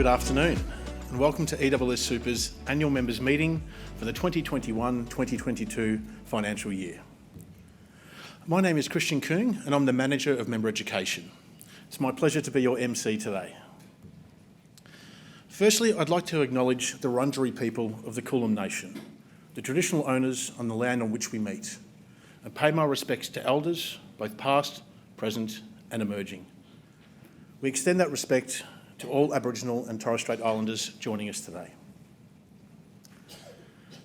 good afternoon and welcome to ESSSuper's annual members meeting for the 2021-2022 financial year. My name is Christian Kung and I'm the Manager of Member Education. It's my pleasure to be your MC today. Firstly, I'd like to acknowledge the Wurundjeri people of the Kulin Nation, the traditional owners on the land on which we meet, and pay my respects to elders, both past, present and emerging. We extend that respect to all Aboriginal and Torres Strait Islanders joining us today.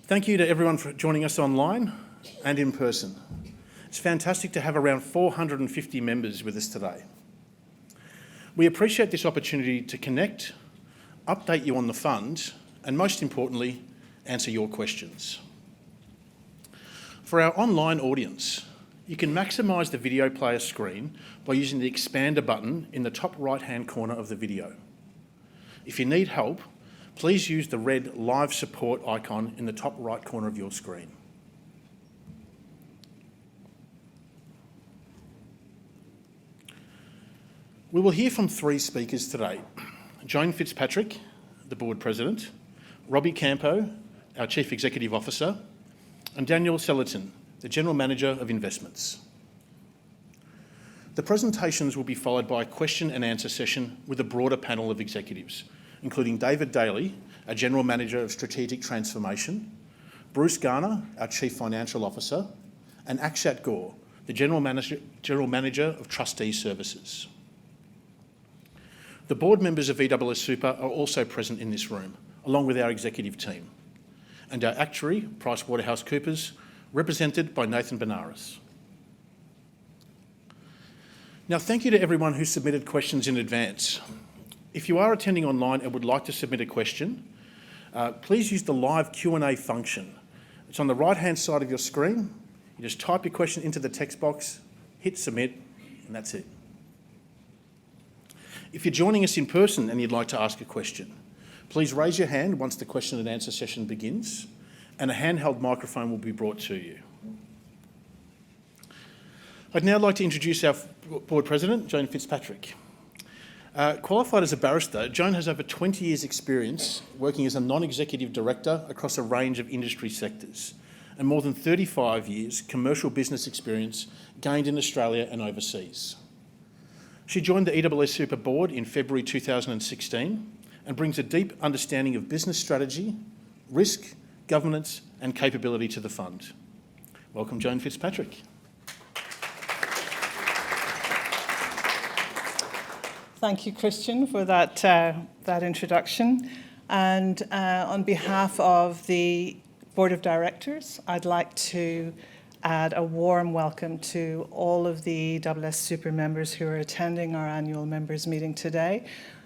Thank you to everyone for joining us online and in person. It's fantastic to have around 450 members with us today. We appreciate this opportunity to connect, update you on the fund, and most importantly, answer your questions. For our online audience, you can maximise the video player screen by using the expander button in the top right-hand corner of the video. If you need help, please use the red live support icon in the top right corner of your screen. We will hear from three speakers today. Joan Fitzpatrick, the Board President, Robbie Campo, our Chief Executive Officer, and Daniel Sellerton, the General Manager of Investments. The presentations will be followed by a question and answer session with a broader panel of executives, including David Daly, our General Manager of Strategic Transformation, Bruce Garner, our Chief Financial Officer, and Akshat Gore, the General Manager of Trustee Services. The board members of ESSSuper are also present in this room, along with our executive team, and our actuary, PricewaterhouseCoopers, represented by Nathan Benares. Now, thank you to everyone who submitted questions in advance. If you are attending online and would like to submit a question, please use the live Q&A function. It's on the right-hand side of your screen. You just type your question into the text box, hit submit, and that's it. If you're joining us in person and you'd like to ask a question, please raise your hand once the question and answer session begins, and a handheld microphone will be brought to you. I'd now like to introduce our Board President, Joan Fitzpatrick. Qualified as a barrister, Joan has over 20 years' experience working as a non-executive director across a range of industry sectors, and more than 35 years commercial business experience gained in Australia and overseas. She joined the ESSSuper board in February 2016 and brings a deep understanding of business strategy, risk, governance and capability to the fund. Welcome, Joan Fitzpatrick. Thank you, Christian, for that introduction. And on behalf of the Board of Directors, I'd like to add a warm welcome to all of the ESSSuper members who are attending our annual members meeting today,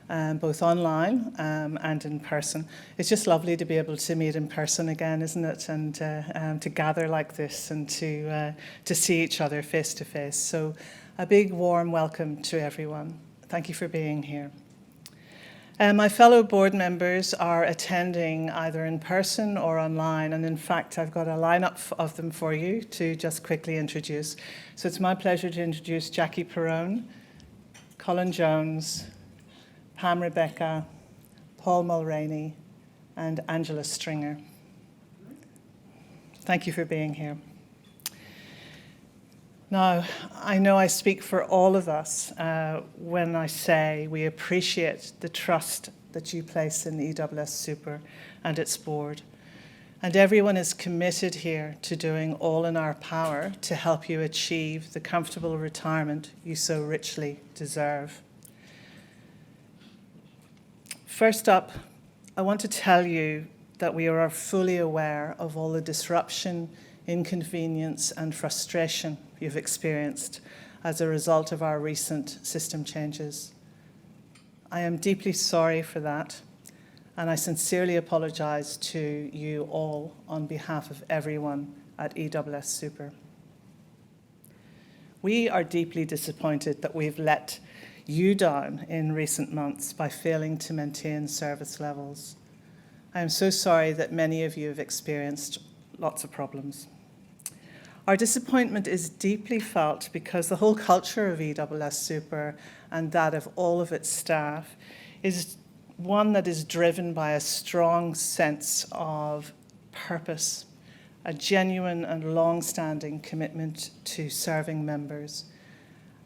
both online and in person. It's just lovely to be able to meet in person again, isn't it? And to gather like this and to see each other face to face. So a big warm welcome to everyone. Thank you for being here. My fellow board members are attending either in person or online, and in fact I've got a lineup of them for you to just quickly introduce. So it's my pleasure to introduce Jackie Perrone, Colin Jones, Pam Rebecca, Paul Mulroney and Angela Stringer. Thank you for being here. Now, I know I speak for all of us when I say we appreciate the trust that you place in ESSSuper and its board. And everyone is committed here to doing all in our power to help you achieve the comfortable retirement you so richly deserve. First up, I want to tell you that we are fully aware of all the disruption, inconvenience and frustration you've experienced as a result of our recent system changes. I am deeply sorry for that, and I sincerely apologise to you all on behalf of everyone at ESSSuper. We are deeply disappointed that we've let you down in recent months by failing to maintain service levels. I am so sorry that many of you have experienced lots of problems. Our disappointment is deeply felt because the whole culture of ESSSuper and that of all of its staff is one that is driven by a strong sense of purpose, a genuine and long-standing commitment to serving members.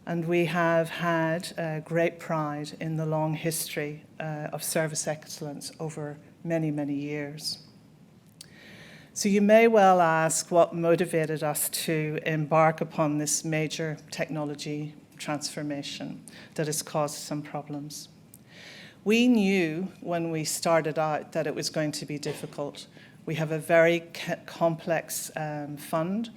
And we have had great pride in the long history of service excellence over many, many years. So you may well ask what motivated us to embark upon this major technology transformation that has caused some problems. We knew when we started out that it was going to be difficult. We have a very complex fund,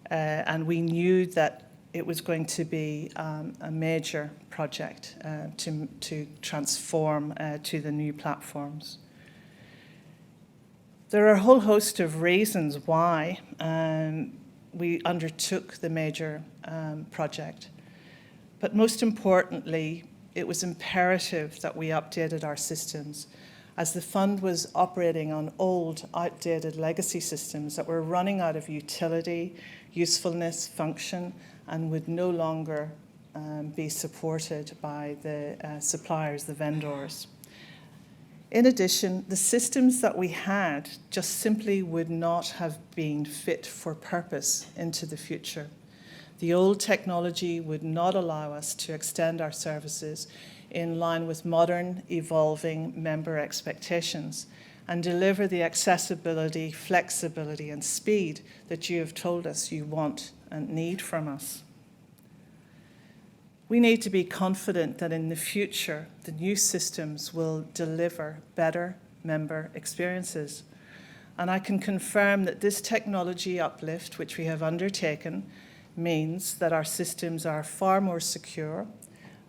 and we knew that it was going to be a major project to transform to the new platforms. There are a whole host of reasons why we undertook the major project, but most importantly, it was imperative that we updated our systems, as the fund was operating on old, outdated legacy systems that were running out of utility, usefulness, function, and would no longer be supported by the suppliers, the vendors. In addition, the systems that we had just simply would not have been fit for purpose into the future. The old technology would not allow us to extend our services in line with modern, evolving member expectations and deliver the accessibility, flexibility, and speed that you have told us you want and need from us. We need to be confident that in the future, the new systems will deliver better member experiences. And I can confirm that this technology uplift, which we have undertaken, means that our systems are far more secure,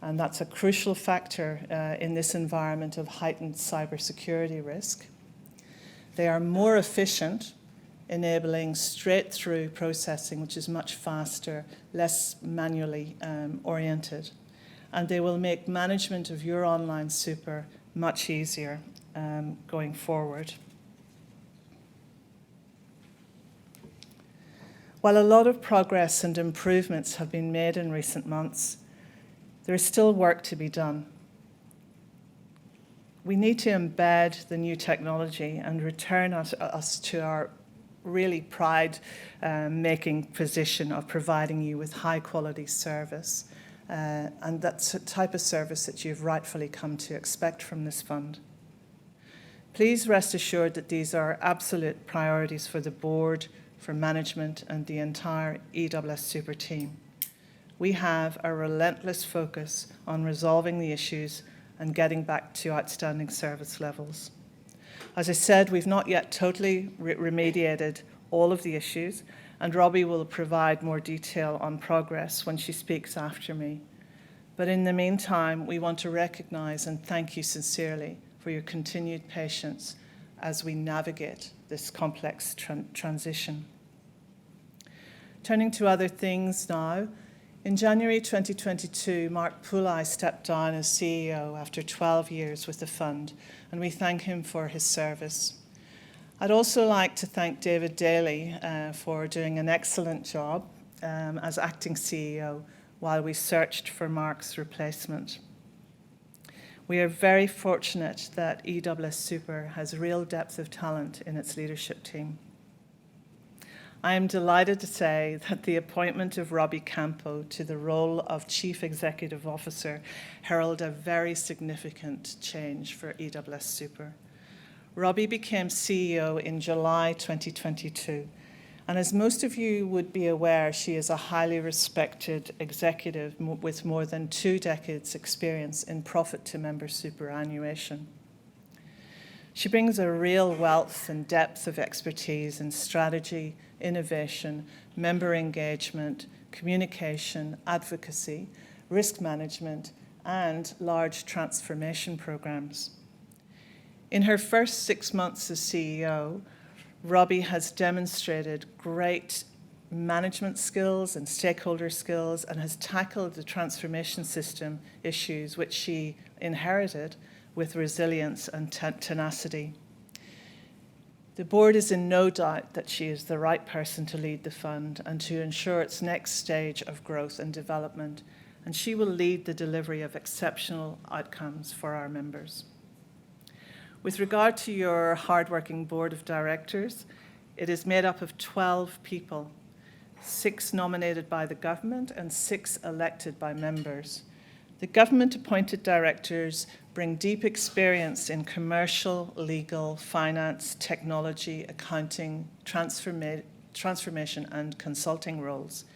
and that's a crucial factor in this environment of heightened cybersecurity risk. They are more efficient, enabling straight-through processing, which is much faster, less manually oriented. And they will make management of your online super much easier going forward. While a lot of progress and improvements have been made in recent months, there is still work to be done. We need to embed the new technology and return us to our really pride-making position of providing you with high-quality service. And that's the type of service that you've rightfully come to expect from this fund. Please rest assured that these are absolute priorities for the board, for management, and the entire ESSSuper team. We have a relentless focus on resolving the issues and getting back to outstanding service levels. As I said, we've not yet totally remediated all of the issues, and Robbie will provide more detail on progress when she speaks after me. But in the meantime, we want to recognize and thank you sincerely for your continued patience as we navigate this complex transition. Turning to other things now, in January 2022, Mark Poulai stepped down as CEO after 12 years with the fund, and we thank him for his service. I'd also like to thank David Daly for doing an excellent job as acting CEO while we searched for Mark's replacement. We are very fortunate that ESSSuper has real depth of talent in its leadership team. I am delighted to say that the appointment of Robbie Campo to the role of Chief Executive Officer heralded a very significant change for ESSSuper. Robbie became CEO in July 2022, and as most of you would be aware, she is a highly respected executive with more than 2 decades' experience in profit-to-member superannuation. She brings a real wealth and depth of expertise in strategy, innovation, member engagement, communication, advocacy, risk management, and large transformation programs. In her first 6 months as CEO, Robbie has demonstrated great management skills and stakeholder skills and has tackled the transformation system issues which she inherited with resilience and tenacity. The board is in no doubt that she is the right person to lead the fund and to ensure its next stage of growth and development, and she will lead the delivery of exceptional outcomes for our members. With regard to your hardworking board of directors, it is made up of 12 people, 6 nominated by the government and 6 elected by members. The government-appointed directors bring deep experience in commercial, legal, finance, technology, accounting, transformation and consulting roles.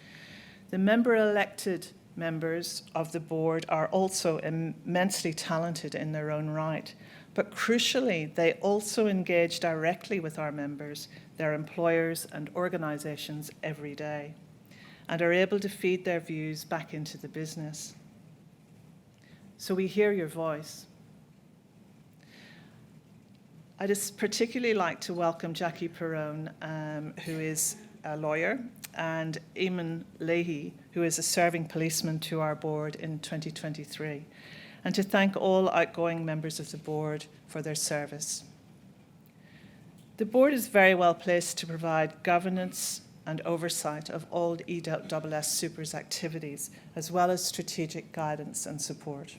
The member-elected members of the board are also immensely talented in their own right, but crucially, they also engage directly with our members, their employers and organisations every day, and are able to feed their views back into the business. So we hear your voice. I just particularly like to welcome Jackie Perrone, who is a lawyer, and Eamon Leahy, who is a serving policeman to our board in 2023, and to thank all outgoing members of the board for their service. The board is very well placed to provide governance and oversight of all ESSSuper's activities, as well as strategic guidance and support.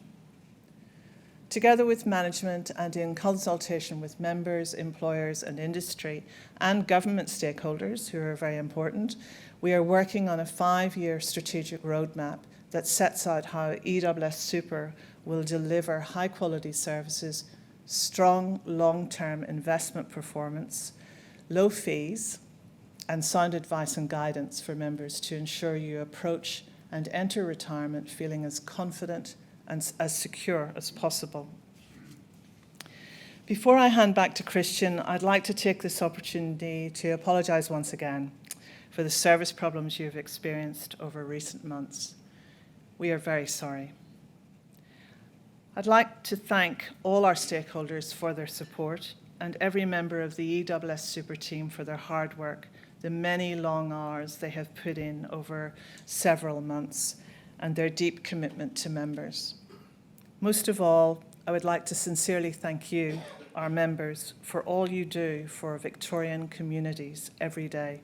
Together with management and in consultation with members, employers and industry and government stakeholders, who are very important, we are working on a 5-year strategic roadmap that sets out how ESSSuper will deliver high-quality services, strong long-term investment performance, low fees, and sound advice and guidance for members to ensure you approach and enter retirement feeling as confident and as secure as possible. Before I hand back to Christian, I'd like to take this opportunity to apologise once again for the service problems you've experienced over recent months. We are very sorry. I'd like to thank all our stakeholders for their support and every member of the ESSSuper team for their hard work, the many long hours they have put in over several months, and their deep commitment to members. Most of all, I would like to sincerely thank you, our members, for all you do for Victorian communities every day.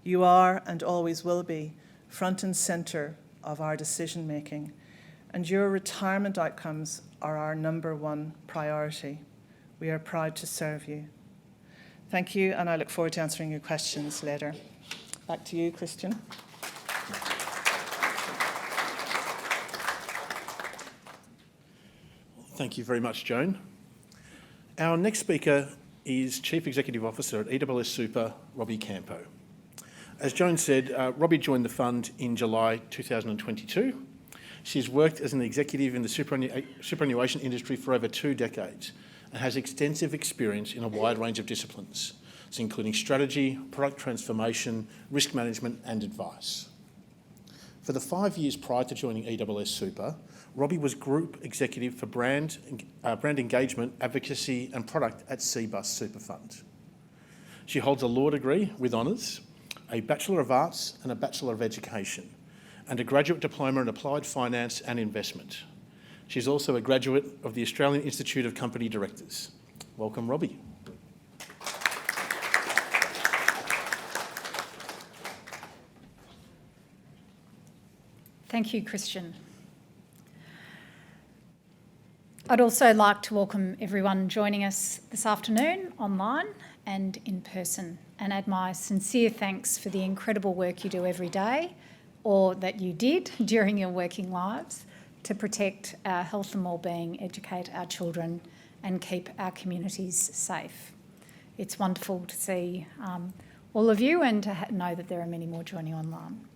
You are and always will be front and centre of our decision making, and your retirement outcomes are our #1 priority. We are proud to serve you. Thank you, and I look forward to answering your questions later. Back to you, Christian. Thank you very much, Joan. Our next speaker is Chief Executive Officer at ESSSuper, Robbie Campo. As Joan said, Robbie joined the fund in July 2022. She's worked as an executive in the superannuation industry for over 2 decades and has extensive experience in a wide range of disciplines, including strategy, product transformation, risk management and advice. For the 5 years prior to joining ESSSuper, Robbie was Group Executive for Brand Engagement, Advocacy and Product at Cbus Super Fund. She holds a law degree with honours, a Bachelor of Arts and a Bachelor of Education, and a graduate diploma in Applied Finance and Investment. She's also a graduate of the Australian Institute of Company Directors. Welcome, Robbie. Thank you, Christian. I'd also like to welcome everyone joining us this afternoon online and in person, and add my sincere thanks for the incredible work you do every day, or that you did during your working lives, to protect our health and wellbeing, educate our children and keep our communities safe. It's wonderful to see all of you and to know that there are many more joining online.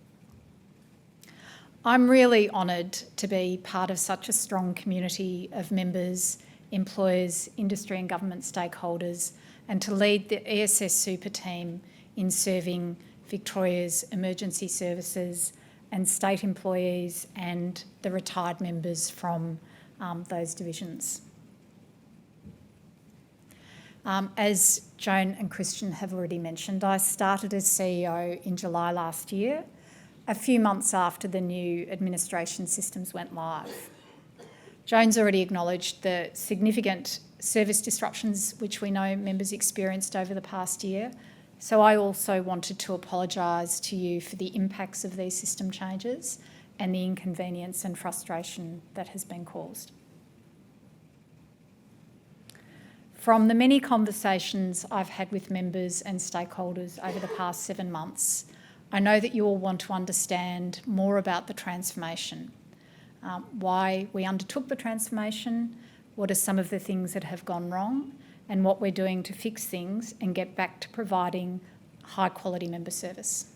I'm really honoured to be part of such a strong community of members, employers, industry and government stakeholders, and to lead the ESSSuper team in serving Victoria's emergency services and state employees and the retired members from those divisions. As Joan and Christian have already mentioned, I started as CEO in July last year, a few months after the new administration systems went live. Joan's already acknowledged the significant service disruptions which we know members experienced over the past year, so I also wanted to apologise to you for the impacts of these system changes and the inconvenience and frustration that has been caused. From the many conversations I've had with members and stakeholders over the past 7 months, I know that you all want to understand more about the transformation, why we undertook the transformation, what are some of the things that have gone wrong, and what we're doing to fix things and get back to providing high quality member service.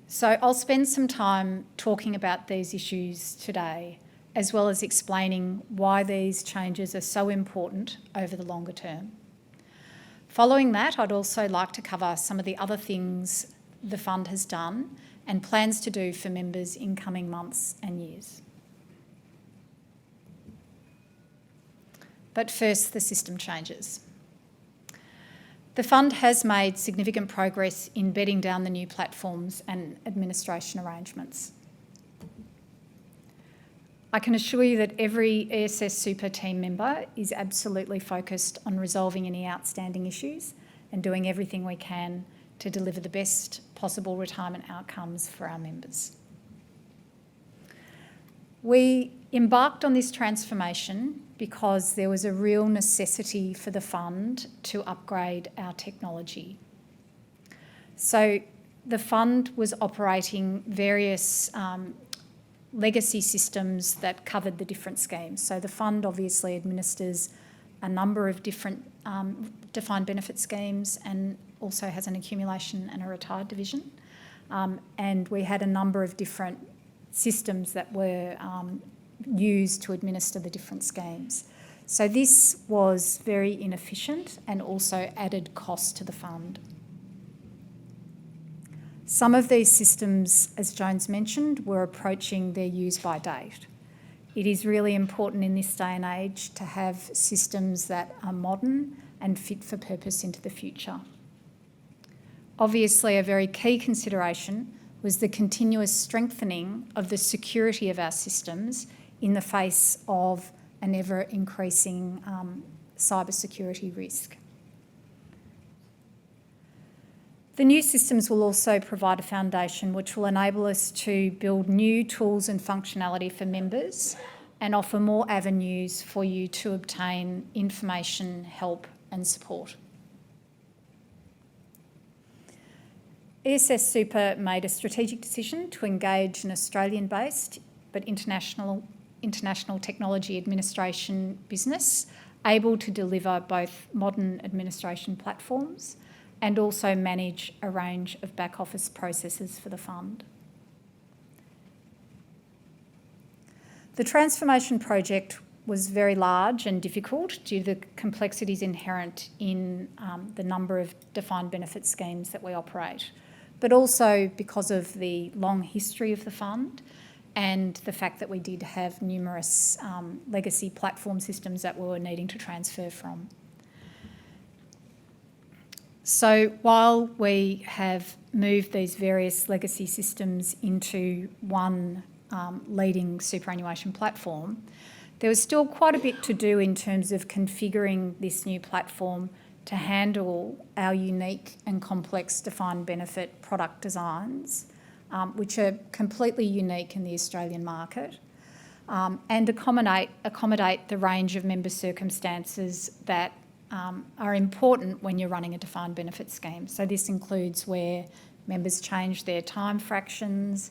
So I'll spend some time talking about these issues today, as well as explaining why these changes are so important over the longer term. Following that, I'd also like to cover some of the other things the fund has done and plans to do for members in coming months and years. But first, the system changes. The fund has made significant progress in bedding down the new platforms and administration arrangements. I can assure you that every ESSSuper team member is absolutely focused on resolving any outstanding issues and doing everything we can to deliver the best possible retirement outcomes for our members. We embarked on this transformation because there was a real necessity for the fund to upgrade our technology. So the fund was operating various legacy systems that covered the different schemes. So the fund obviously administers a number of different defined benefit schemes and also has an accumulation and a retired division. And we had a number of different systems that were used to administer the different schemes. So this was very inefficient and also added cost to the fund. Some of these systems, as Jones mentioned, were approaching their use-by date. It is really important in this day and age to have systems that are modern and fit for purpose into the future. Obviously, a very key consideration was the continuous strengthening of the security of our systems in the face of an ever-increasing cybersecurity risk. The new systems will also provide a foundation which will enable us to build new tools and functionality for members and offer more avenues for you to obtain information, help and support. ESSSuper made a strategic decision to engage an Australian-based but international technology administration business able to deliver both modern administration platforms and also manage a range of back office processes for the fund. The transformation project was very large and difficult due to the complexities inherent in the number of defined benefit schemes that we operate, but also because of the long history of the fund and the fact that we did have numerous legacy platform systems that we were needing to transfer from. So while we have moved these various legacy systems into one leading superannuation platform, there was still quite a bit to do in terms of configuring this new platform to handle our unique and complex defined benefit product designs, which are completely unique in the Australian market, and accommodate the range of member circumstances that are important when you're running a defined benefit scheme. So this includes where members change their time fractions,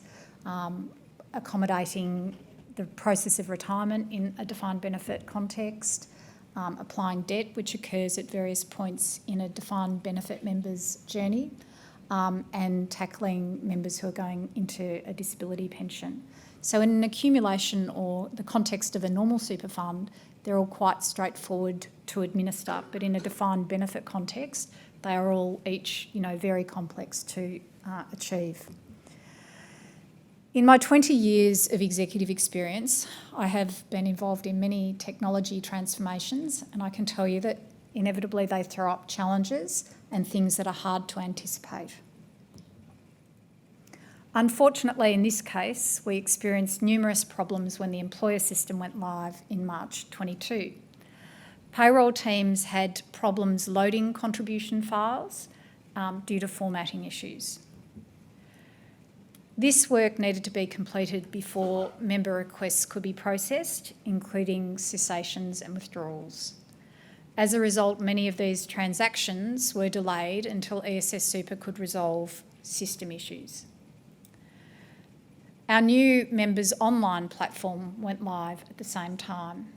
accommodating the process of retirement in a defined benefit context, applying debt which occurs at various points in a defined benefit member's journey, and tackling members who are going into a disability pension. So in an accumulation or the context of a normal super fund, they're all quite straightforward to administer, but in a defined benefit context, they are all each, very complex to achieve. In my 20 years of executive experience, I have been involved in many technology transformations, and I can tell you that inevitably they throw up challenges and things that are hard to anticipate. Unfortunately, in this case, we experienced numerous problems when the employer system went live in March 22. Payroll teams had problems loading contribution files due to formatting issues. This work needed to be completed before member requests could be processed, including cessations and withdrawals. As a result, many of these transactions were delayed until ESSSuper could resolve system issues. Our new members' online platform went live at the same time.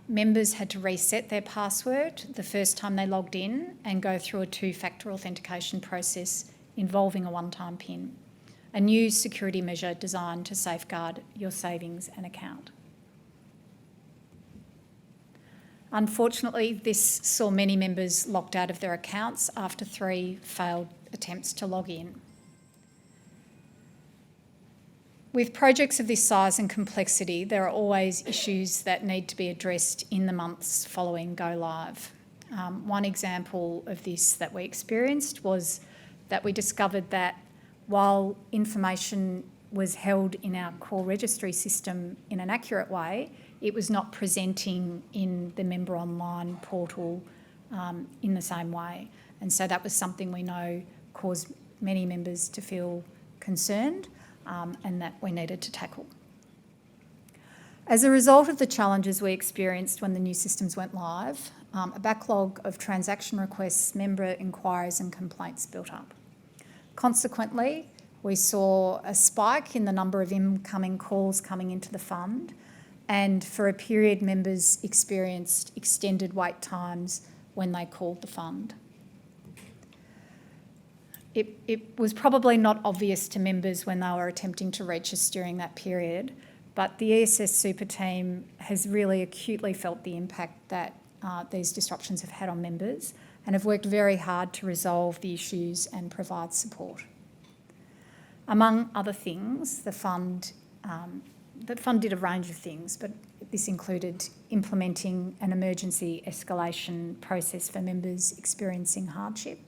Members had to reset their password the first time they logged in and go through a two-factor authentication process involving a one-time PIN, a new security measure designed to safeguard your savings and account. Unfortunately, this saw many members locked out of their accounts after 3 failed attempts to log in. With projects of this size and complexity, there are always issues that need to be addressed in the months following go live. One example of this that we experienced was that we discovered that while information was held in our core registry system in an accurate way, it was not presenting in the member online portal in the same way. And so that was something we know caused many members to feel concerned and that we needed to tackle. As a result of the challenges we experienced when the new systems went live, a backlog of transaction requests, member inquiries and complaints built up. Consequently, we saw a spike in the number of incoming calls coming into the fund, and for a period, members experienced extended wait times when they called the fund. It was probably not obvious to members when they were attempting to reach us during that period, but the ESSSuper team has really acutely felt the impact that these disruptions have had on members and have worked very hard to resolve the issues and provide support. Among other things, the fund did a range of things, but this included implementing an emergency escalation process for members experiencing hardship.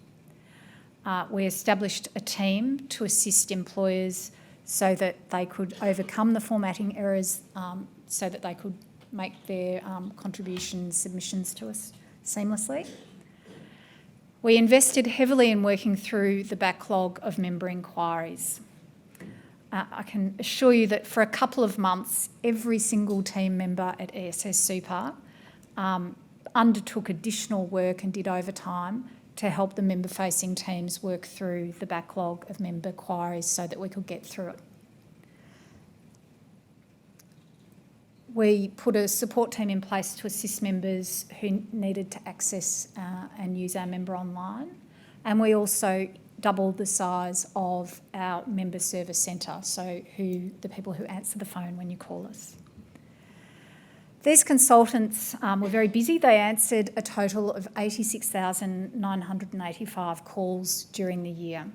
We established a team to assist employers so that they could overcome the formatting errors so that they could make their contributions, submissions to us seamlessly. We invested heavily in working through the backlog of member inquiries. I can assure you that for a couple of months, every single team member at ESSSuper undertook additional work and did overtime to help the member-facing teams work through the backlog of member inquiries so that we could get through it. We put a support team in place to assist members who needed to access and use our member online, and we also doubled the size of our member service centre, so the people who answer the phone when you call us. These consultants were very busy. They answered a total of 86,985 calls during the year.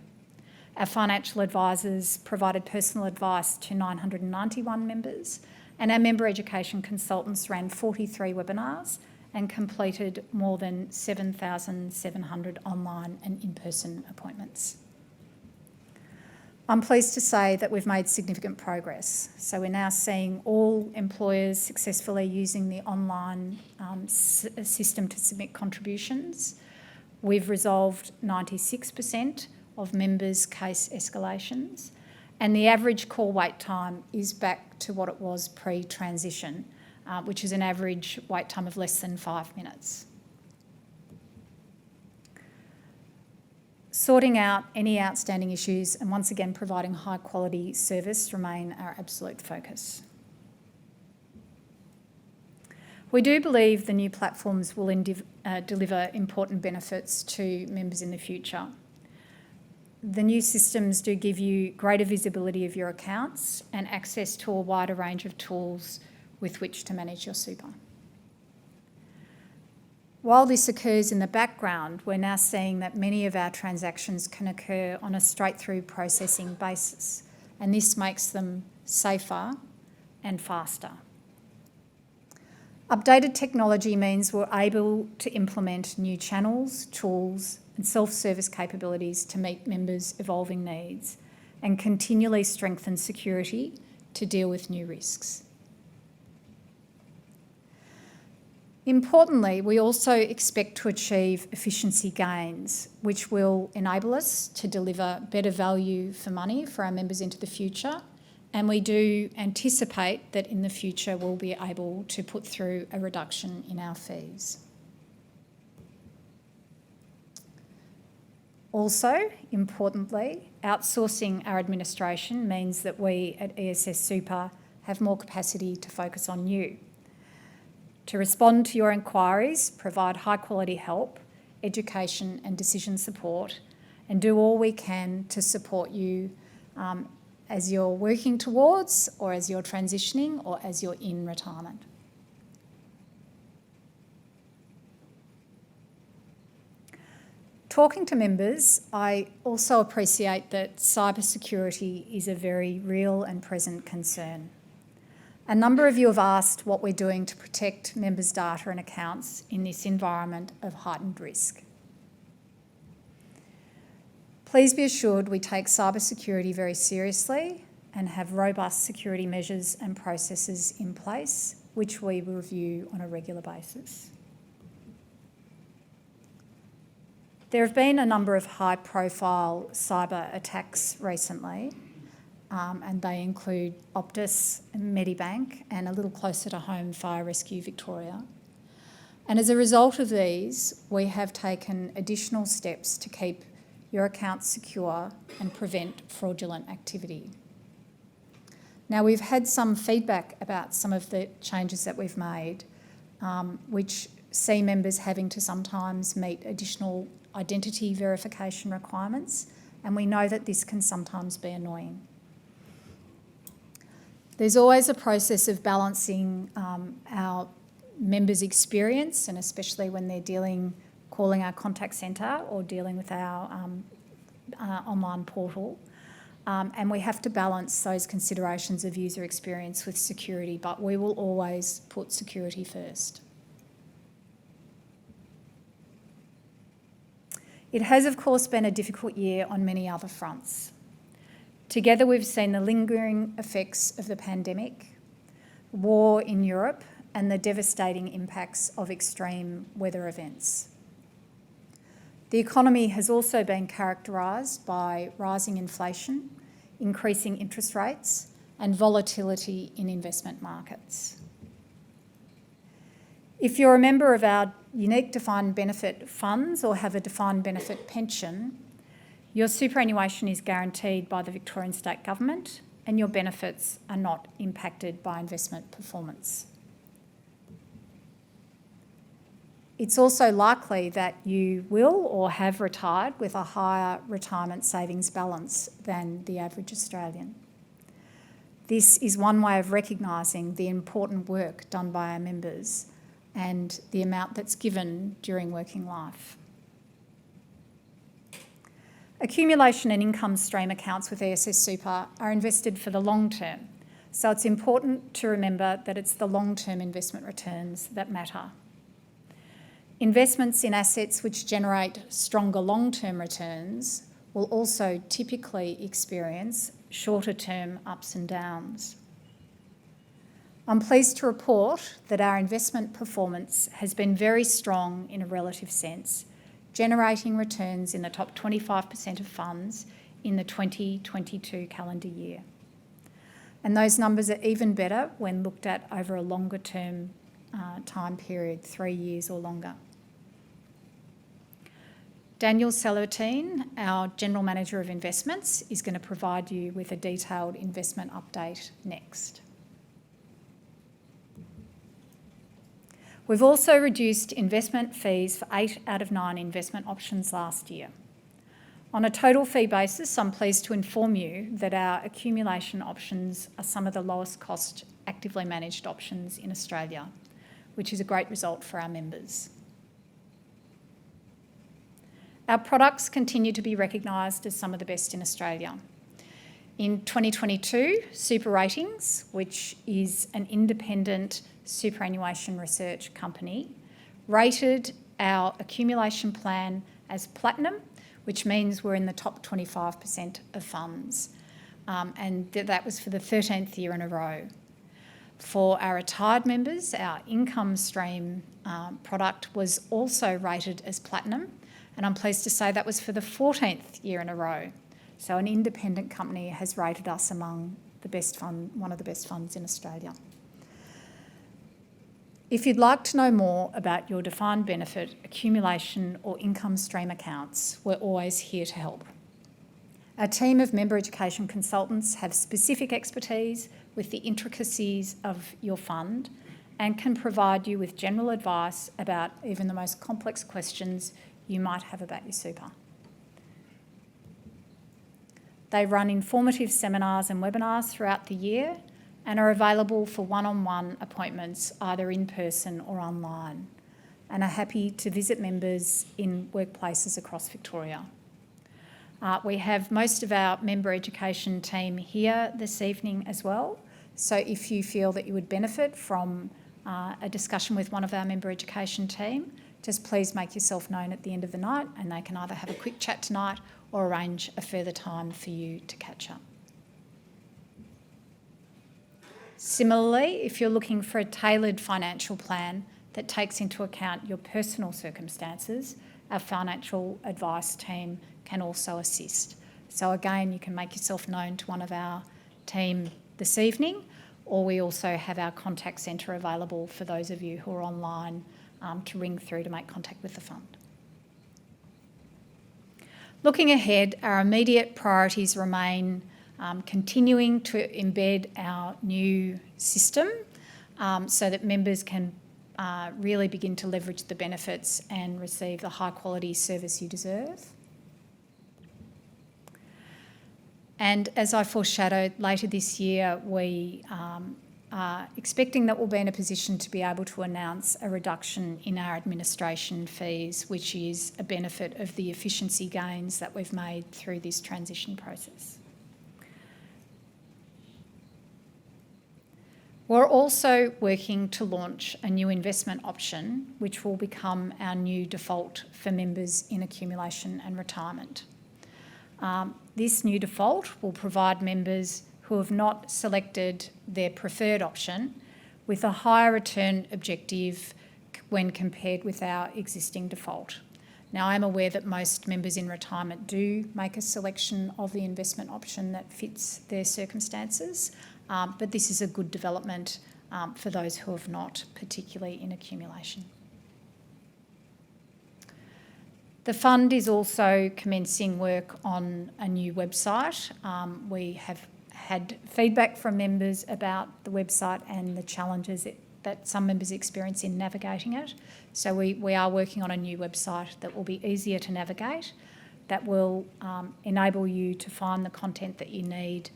Our financial advisors provided personal advice to 991 members, and our member education consultants ran 43 webinars and completed more than 7,700 online and in-person appointments. I'm pleased to say that we've made significant progress. So we're now seeing all employers successfully using the online system to submit contributions. We've resolved 96% of members' case escalations, and the average call wait time is back to what it was pre-transition, which is an average wait time of less than 5 minutes. Sorting out any outstanding issues and once again providing high quality service remain our absolute focus. We do believe the new platforms will deliver important benefits to members in the future. The new systems do give you greater visibility of your accounts and access to a wider range of tools with which to manage your super. While this occurs in the background, we're now seeing that many of our transactions can occur on a straight-through processing basis, and this makes them safer and faster. Updated technology means we're able to implement new channels, tools, and self-service capabilities to meet members' evolving needs and continually strengthen security to deal with new risks. Importantly, we also expect to achieve efficiency gains, which will enable us to deliver better value for money for our members into the future, and we do anticipate that in the future we'll be able to put through a reduction in our fees. Also, importantly, outsourcing our administration means that we at ESSSuper have more capacity to focus on you, to respond to your inquiries, provide high-quality help, education and decision support, and do all we can to support you as you're working towards, or as you're transitioning, or as you're in retirement. Talking to members, I also appreciate that cybersecurity is a very real and present concern. A number of you have asked what we're doing to protect members' data and accounts in this environment of heightened risk. Please be assured we take cybersecurity very seriously and have robust security measures and processes in place, which we review on a regular basis. There have been a number of high-profile cyber attacks recently, and they include Optus, Medibank, and a little closer to home, Fire Rescue Victoria. And as a result of these, we have taken additional steps to keep your accounts secure and prevent fraudulent activity. Now, we've had some feedback about some of the changes that we've made, which see members having to sometimes meet additional identity verification requirements, and we know that this can sometimes be annoying. There's always a process of balancing our members' experience, and especially when they're calling our contact centre or dealing with our online portal, and we have to balance those considerations of user experience with security, but we will always put security first. It has, of course, been a difficult year on many other fronts. Together, we've seen the lingering effects of the pandemic, war in Europe, and the devastating impacts of extreme weather events. The economy has also been characterised by rising inflation, increasing interest rates, and volatility in investment markets. If you're a member of our unique defined benefit funds or have a defined benefit pension, your superannuation is guaranteed by the Victorian State Government and your benefits are not impacted by investment performance. It's also likely that you will or have retired with a higher retirement savings balance than the average Australian. This is one way of recognising the important work done by our members and the amount that's given during working life. Accumulation and income stream accounts with ESSSuper are invested for the long term, so it's important to remember that it's the long-term investment returns that matter. Investments in assets which generate stronger long-term returns will also typically experience shorter-term ups and downs. I'm pleased to report that our investment performance has been very strong in a relative sense, generating returns in the top 25% of funds in the 2022 calendar year. And those numbers are even better when looked at over a longer term time period, 3 years or longer. Daniel Salatine, our General Manager of Investments, is going to provide you with a detailed investment update next. We've also reduced investment fees for 8 out of 9 investment options last year. On a total fee basis, I'm pleased to inform you that our accumulation options are some of the lowest cost actively managed options in Australia, which is a great result for our members. Our products continue to be recognised as some of the best in Australia. In 2022, Super Ratings, which is an independent superannuation research company, rated our accumulation plan as platinum, which means we're in the top 25% of funds, and that was for the 13th year in a row. For our retired members, our income stream product was also rated as platinum, and I'm pleased to say that was for the 14th year in a row. So an independent company has rated us among the best fund, one of the best funds in Australia. If you'd like to know more about your defined benefit, accumulation or income stream accounts, we're always here to help. Our team of member education consultants have specific expertise with the intricacies of your fund and can provide you with general advice about even the most complex questions you might have about your super. They run informative seminars and webinars throughout the year and are available for one-on-one appointments either in person or online, and are happy to visit members in workplaces across Victoria. We have most of our member education team here this evening as well, so if you feel that you would benefit from a discussion with one of our member education team, just please make yourself known at the end of the night and they can either have a quick chat tonight or arrange a further time for you to catch up. Similarly, if you're looking for a tailored financial plan that takes into account your personal circumstances, our financial advice team can also assist. So again, you can make yourself known to one of our team this evening, or we also have our contact centre available for those of you who are online to ring through to make contact with the fund. Looking ahead, our immediate priorities remain continuing to embed our new system so that members can really begin to leverage the benefits and receive the high quality service you deserve. And as I foreshadowed, later this year we are expecting that we'll be in a position to be able to announce a reduction in our administration fees, which is a benefit of the efficiency gains that we've made through this transition process. We're also working to launch a new investment option, which will become our new default for members in accumulation and retirement. This new default will provide members who have not selected their preferred option with a higher return objective when compared with our existing default. Now, I'm aware that most members in retirement do make a selection of the investment option that fits their circumstances, but this is a good development for those who have not, particularly in accumulation. The fund is also commencing work on a new website. We have had feedback from members about the website and the challenges that some members experience in navigating it. So we are working on a new website that will be easier to navigate, that will enable you to find the content that you need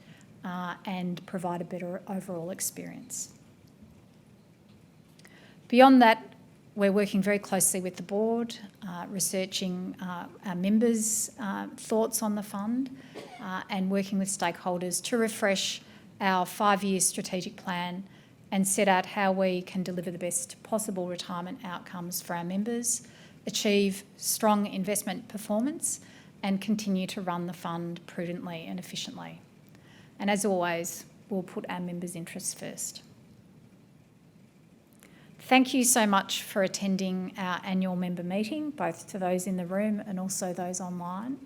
and provide a better overall experience. Beyond that, we're working very closely with the board, researching our members' thoughts on the fund and working with stakeholders to refresh our 5-year strategic plan and set out how we can deliver the best possible retirement outcomes for our members, achieve strong investment performance and continue to run the fund prudently and efficiently. And as always, we'll put our members' interests first. Thank you so much for attending our annual member meeting, both to those in the room and also those online.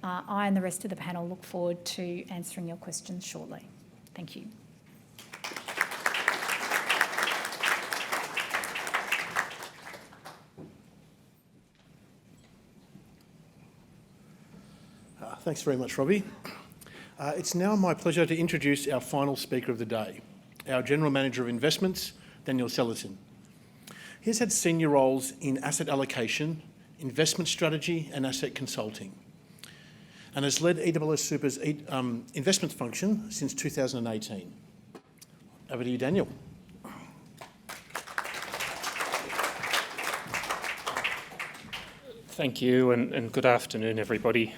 I and the rest of the panel look forward to answering your questions shortly. Thank you. Thanks very much, Robbie. It's now my pleasure to introduce our final speaker of the day, our General Manager of Investments, Daniel Sellerton. He's had senior roles in asset allocation, investment strategy and asset consulting, and has led ESSSuper's investment function since 2018. Over to you, Daniel. Thank you and good afternoon, everybody.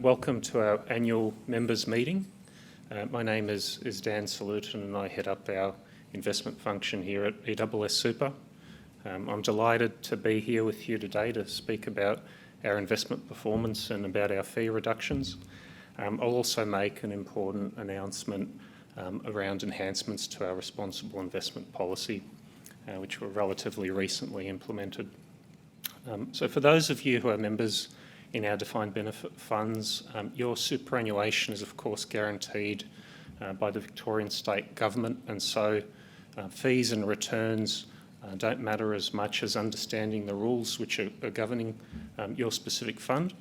Welcome to our annual members meeting. My name is Dan Sellerton and I head up our investment function here at ESSSuper. I'm delighted to be here with you today to speak about our investment performance and about our fee reductions. I'll also make an important announcement around enhancements to our responsible investment policy, which were relatively recently implemented. So for those of you who are members in our defined benefit funds, your superannuation is of course guaranteed by the Victorian State Government, and so fees and returns don't matter as much as understanding the rules which are governing your specific fund.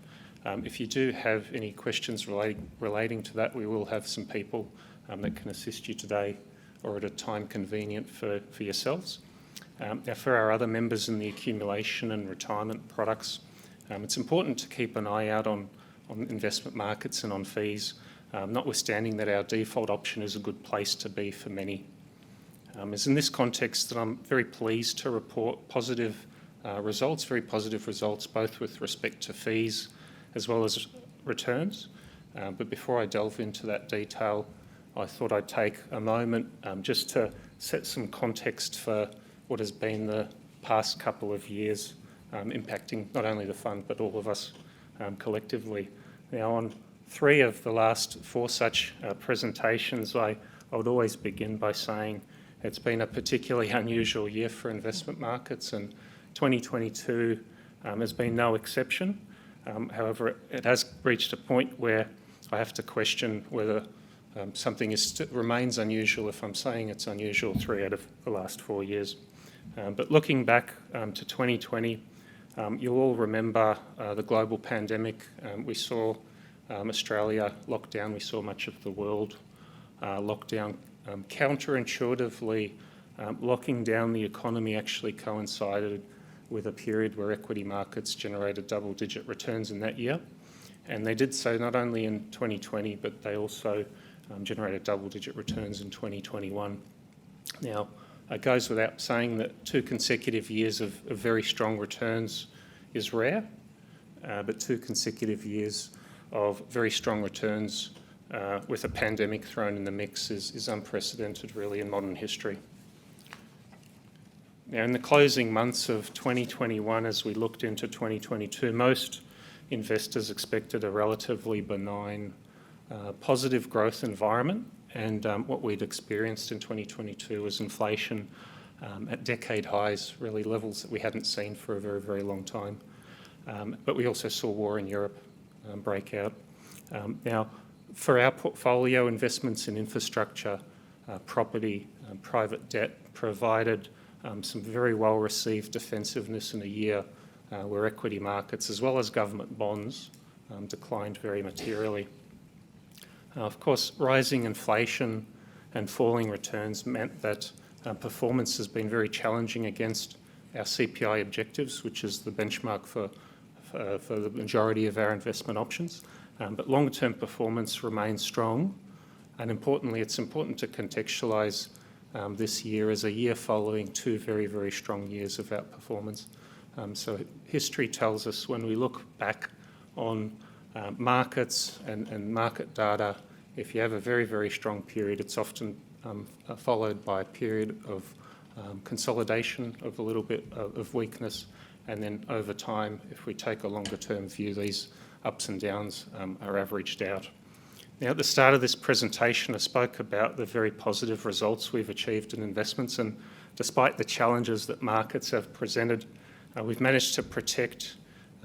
If you do have any questions relating to that, we will have some people that can assist you today or at a time convenient for yourselves. Now, for our other members in the accumulation and retirement products, it's important to keep an eye out on investment markets and on fees, notwithstanding that our default option is a good place to be for many. It's in this context that I'm very pleased to report positive results, very positive results, both with respect to fees as well as returns. But before I delve into that detail, I thought I'd take a moment just to set some context for what has been the past couple of years impacting not only the fund but all of us collectively. Now, on 3 of the last 4 such presentations, I would always begin by saying it's been a particularly unusual year for investment markets, and 2022 has been no exception. However, it has reached a point where I have to question whether something remains unusual if I'm saying it's unusual 3 out of the last 4 years. But looking back to 2020, you'll all remember the global pandemic. We saw Australia locked down, we saw much of the world locked down. Counterintuitively, locking down the economy actually coincided with a period where equity markets generated double-digit returns in that year. And they did so not only in 2020, but they also generated double-digit returns in 2021. Now, it goes without saying that 2 consecutive years of very strong returns is rare, but 2 consecutive years of very strong returns with a pandemic thrown in the mix is unprecedented, really, in modern history. Now, in the closing months of 2021, as we looked into 2022, most investors expected a relatively benign, positive growth environment, and what we'd experienced in 2022 was inflation at decade highs, really levels that we hadn't seen for a very, very long time. But we also saw war in Europe break out. Now, for our portfolio, investments in infrastructure, property, private debt provided some very well-received defensiveness in a year where equity markets, as well as government bonds, declined very materially. Of course, rising inflation and falling returns meant that performance has been very challenging against our CPI objectives, which is the benchmark for the majority of our investment options. But long-term performance remains strong, and importantly, it's important to contextualise this year as a year following 2 very, very strong years of outperformance. So history tells us when we look back on markets and market data, if you have a very, very strong period, it's often followed by a period of consolidation, of a little bit of weakness, and then over time, if we take a longer-term view, these ups and downs are averaged out. Now, at the start of this presentation, I spoke about the very positive results we've achieved in investments, and despite the challenges that markets have presented, we've managed to protect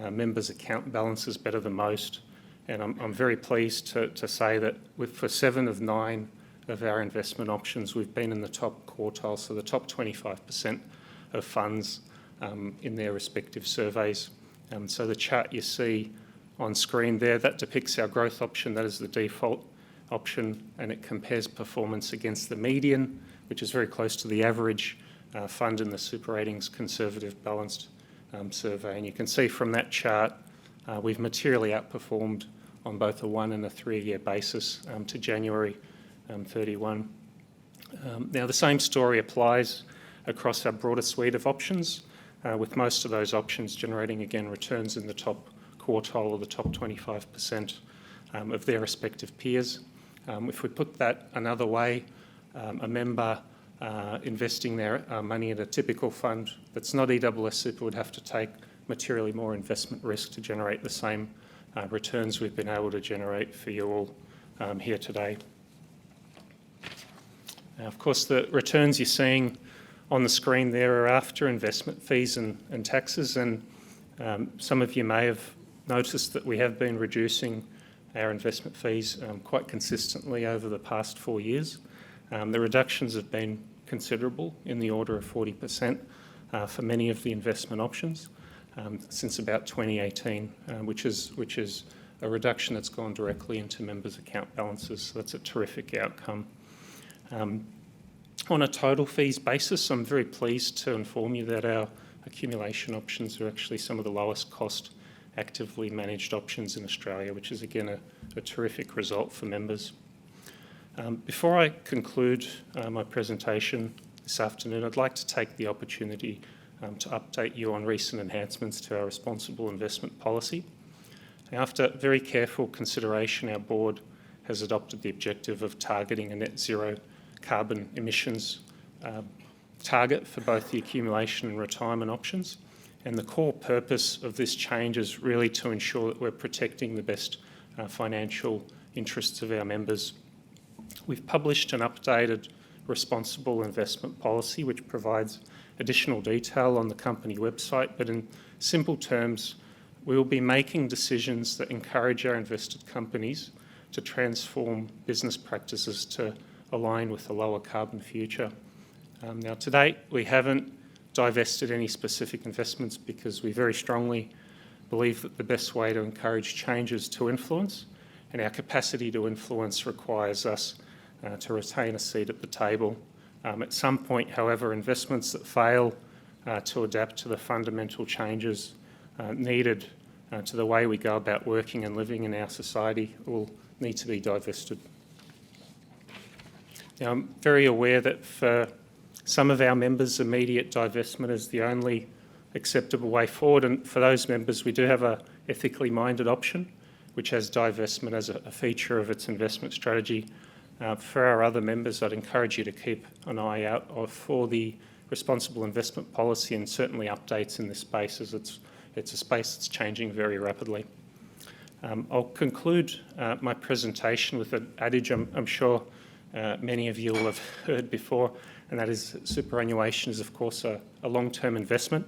members' account balances better than most. And I'm very pleased to say that for 7 of 9 of our investment options, we've been in the top quartile, so the top 25% of funds in their respective surveys. So the chart you see on screen there, that depicts our growth option. That is the default option, and it compares performance against the median, which is very close to the average fund in the Super Ratings Conservative Balanced survey. And you can see from that chart, we've materially outperformed on both a 1 and a 3-year basis to January 31. Now, the same story applies across our broader suite of options, with most of those options generating, again, returns in the top quartile or the top 25% of their respective peers. If we put that another way, a member investing their money in a typical fund that's not ESSSuper would have to take materially more investment risk to generate the same returns we've been able to generate for you all here today. Of course, the returns you're seeing on the screen there are after investment fees and taxes, and some of you may have noticed that we have been reducing our investment fees quite consistently over the past 4 years. The reductions have been considerable, in the order of 40% for many of the investment options since about 2018, which is a reduction that's gone directly into members' account balances. So that's a terrific outcome. On a total fees basis, I'm very pleased to inform you that our accumulation options are actually some of the lowest cost actively managed options in Australia, which is again a terrific result for members. Before I conclude my presentation this afternoon, I'd like to take the opportunity to update you on recent enhancements to our responsible investment policy. After very careful consideration, our board has adopted the objective of targeting a net zero carbon emissions target for both the accumulation and retirement options. And the core purpose of this change is really to ensure that we're protecting the best financial interests of our members. We've published an updated responsible investment policy which provides additional detail on the company website, but in simple terms, we will be making decisions that encourage our invested companies to transform business practices to align with a lower carbon future. Now, to date, we haven't divested any specific investments because we very strongly believe that the best way to encourage change is to influence, and our capacity to influence requires us to retain a seat at the table. At some point, however, investments that fail to adapt to the fundamental changes needed to the way we go about working and living in our society will need to be divested. Now, I'm very aware that for some of our members, immediate divestment is the only acceptable way forward, and for those members, we do have an ethically minded option, which has divestment as a feature of its investment strategy. For our other members, I'd encourage you to keep an eye out for the responsible investment policy and certainly updates in this space, as it's a space that's changing very rapidly. I'll conclude my presentation with an adage I'm sure many of you will have heard before, and that is superannuation is, of course, a long-term investment.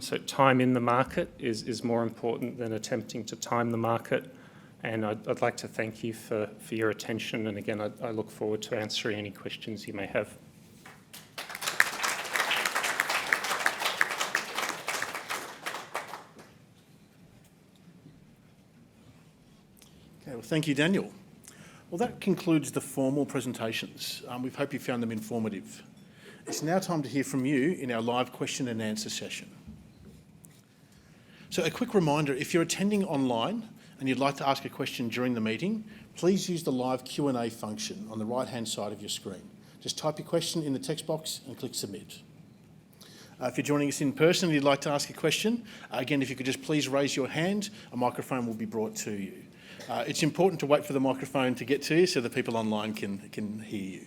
So time in the market is more important than attempting to time the market. And I'd like to thank you for your attention. And again, I look forward to answering any questions you may have. Okay, well, thank you, Daniel. Well, that concludes the formal presentations. We hope you found them informative. It's now time to hear from you in our live question and answer session. So a quick reminder, if you're attending online and you'd like to ask a question during the meeting, please use the live Q&A function on the right-hand side of your screen. Just type your question in the text box and click submit. If you're joining us in person and you'd like to ask a question, again, if you could just please raise your hand, a microphone will be brought to you. It's important to wait for the microphone to get to you so the people online can hear you.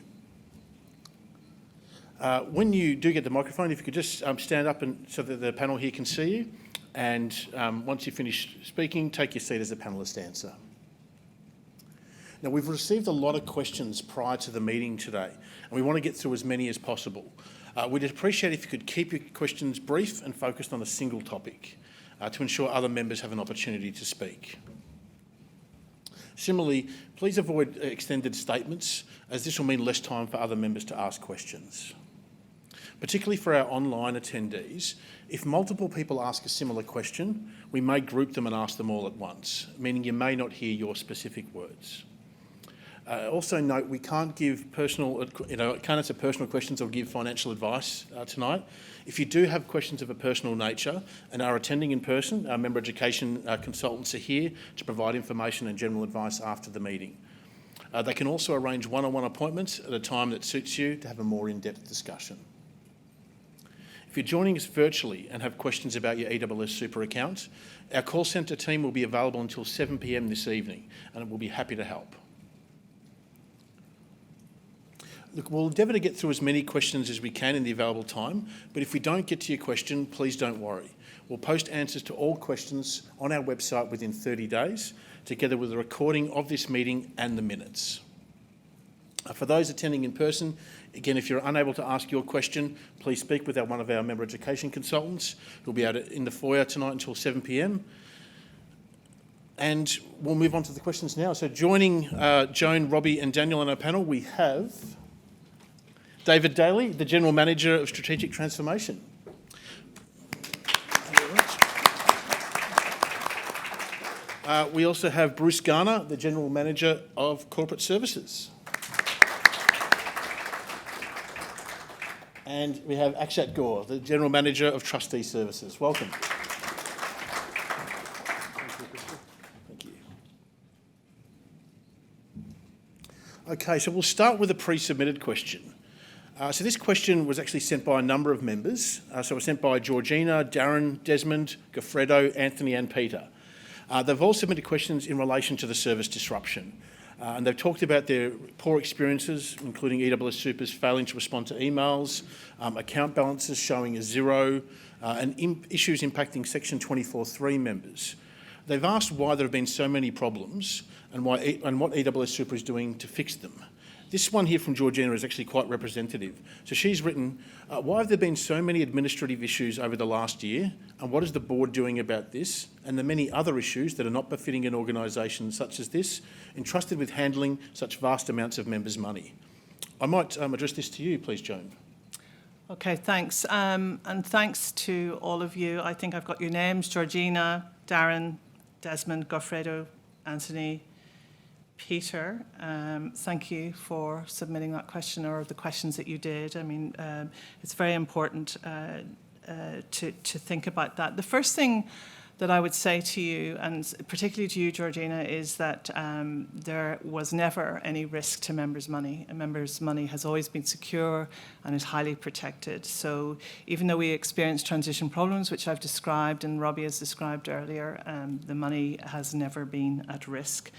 When you do get the microphone, if you could just stand up so that the panel here can see you, and once you finish speaking, take your seat as the panellist answer. Now, we've received a lot of questions prior to the meeting today, and we want to get through as many as possible. We'd appreciate if you could keep your questions brief and focused on a single topic to ensure other members have an opportunity to speak. Similarly, please avoid extended statements, as this will mean less time for other members to ask questions. Particularly for our online attendees, if multiple people ask a similar question, we may group them and ask them all at once, meaning you may not hear your specific words. Also note, we can't give can't answer personal questions or give financial advice tonight. If you do have questions of a personal nature and are attending in person, our member education consultants are here to provide information and general advice after the meeting. They can also arrange one-on-one appointments at a time that suits you to have a more in-depth discussion. If you're joining us virtually and have questions about your ESSSuper account, our call centre team will be available until 7 p.m. this evening, and we'll be happy to help. Look, we'll endeavour to get through as many questions as we can in the available time, but if we don't get to your question, please don't worry. We'll post answers to all questions on our website within 30 days, together with a recording of this meeting and the minutes. For those attending in person, again, if you're unable to ask your question, please speak with one of our member education consultants who'll be in the foyer tonight until 7 p.m. And we'll move on to the questions now. So joining Joan, Robbie and Daniel on our panel, we have David Daly, the General Manager of Strategic Transformation. We also have Bruce Garner, the General Manager of Corporate Services. And we have Akshat Gore, the General Manager of Trustee Services. Welcome. Thank you. Okay, so we'll start with a pre-submitted question. So this question was actually sent by a number of members. So it was sent by Georgina, Darren, Desmond, Goffredo, Anthony and Peter. They've all submitted questions in relation to the service disruption. And they've talked about their poor experiences, including ESSSuper's failing to respond to emails, account balances showing a zero, and issues impacting Section 24(3) members. They've asked why there have been so many problems and what ESSSuper is doing to fix them. This one here from Georgina is actually quite representative. So she's written, why have there been so many administrative issues over the last year, and what is the board doing about this and the many other issues that are not befitting an organisation such as this, entrusted with handling such vast amounts of members' money? I might address this to you, please, Joan. Okay, thanks. And thanks to all of you. I think I've got your names: Georgina, Darren, Desmond, Goffredo, Anthony, Peter. Thank you for submitting that question, or the questions that you did. I mean, it's very important to think about that. The first thing that I would say to you, and particularly to you, Georgina, is that there was never any risk to members' money. And members' money has always been secure and is highly protected. So even though we experienced transition problems, which I've described and Robbie has described earlier, the money has never been at risk.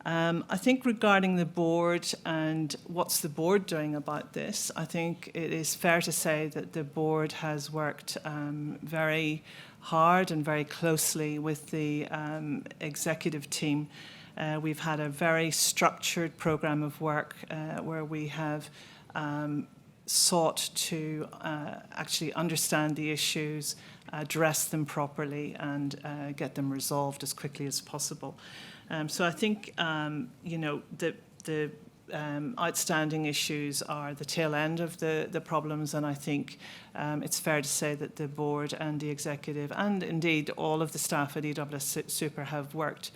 I think regarding the board and what's the board doing about this, I think it is fair to say that the board has worked very hard and very closely with the executive team. We've had a very structured program of work where we have sought to actually understand the issues, address them properly, and get them resolved as quickly as possible. So I think, the outstanding issues are the tail end of the problems, and I think it's fair to say that the board and the executive, and indeed all of the staff at ESSSuper, have worked,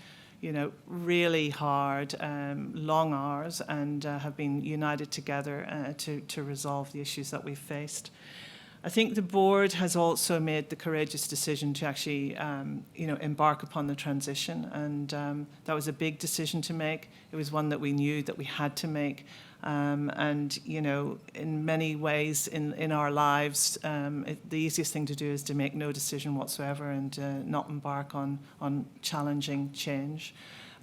really hard, long hours, and have been united together to resolve the issues that we've faced. I think the board has also made the courageous decision to actually, embark upon the transition, and that was a big decision to make. It was one that we knew that we had to make, and in many ways in our lives, the easiest thing to do is to make no decision whatsoever and not embark on challenging change.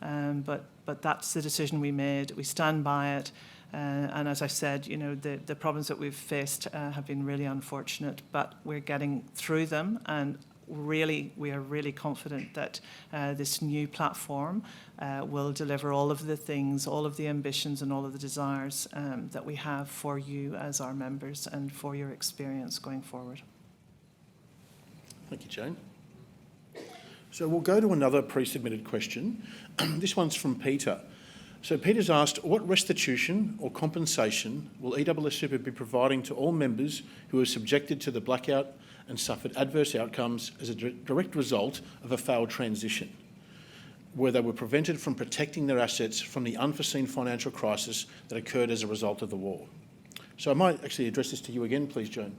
But that's the decision we made. We stand by it. And as I said, the problems that we've faced have been really unfortunate, but we're getting through them, and we are really confident that this new platform will deliver all of the things, all of the ambitions and all of the desires that we have for you as our members and for your experience going forward. Thank you, Jane. So we'll go to another pre-submitted question. This one's from Peter. So Peter's asked, what restitution or compensation will ESSSuper be providing to all members who are subjected to the blackout and suffered adverse outcomes as a direct result of a failed transition, where they were prevented from protecting their assets from the unforeseen financial crisis that occurred as a result of the war? So I might actually address this to you again, please, Joan.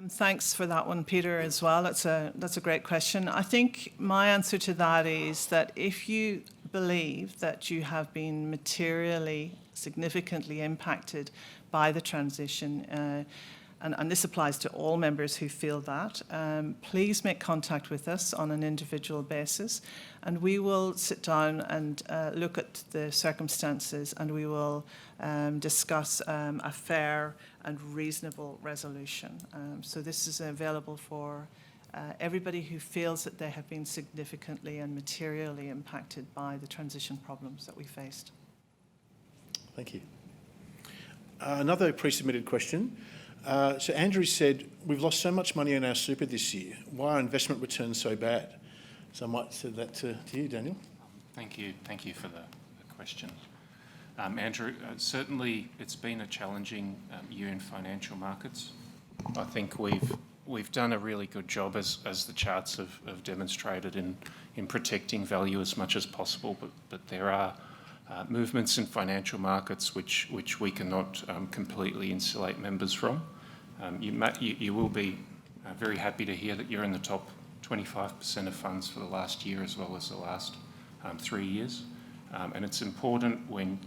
Thanks for that one, Peter, as well. That's a great question. I think my answer to that is that if you believe that you have been materially, significantly impacted by the transition, and this applies to all members who feel that, please make contact with us on an individual basis, and we will sit down and look at the circumstances, and we will discuss a fair and reasonable resolution. So this is available for everybody who feels that they have been significantly and materially impacted by the transition problems that we faced. Thank you. Another pre-submitted question. So Andrew said, we've lost so much money in our super this year. Why are investment returns so bad? So I might send that to you, Daniel. Thank you for the question. Andrew, certainly it's been a challenging year in financial markets. I think we've done a really good job, as the charts have demonstrated, in protecting value as much as possible, but there are movements in financial markets which we cannot completely insulate members from. You will be very happy to hear that you're in the top 25% of funds for the last year as well as the last 3 years. And it's important when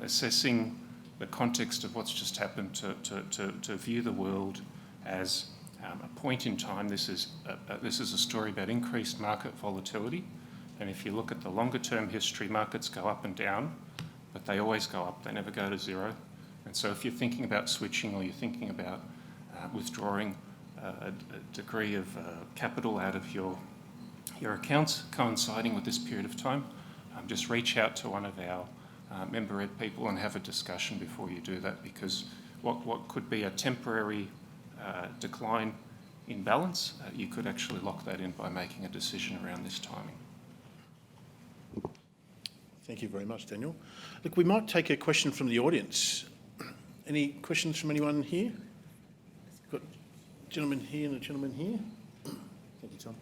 assessing the context of what's just happened to view the world as a point in time. This is a story about increased market volatility. And if you look at the longer term history, markets go up and down, but they always go up, they never go to zero. And so if you're thinking about switching, or you're thinking about withdrawing a degree of capital out of your accounts coinciding with this period of time, just reach out to one of our member ed people and have a discussion before you do that, because what could be a temporary decline in balance, you could actually lock that in by making a decision around this timing. Thank you very much, Daniel. Look, we might take a question from the audience. Any questions from anyone here? Got a gentleman here and a gentleman here. Thank you, Tom.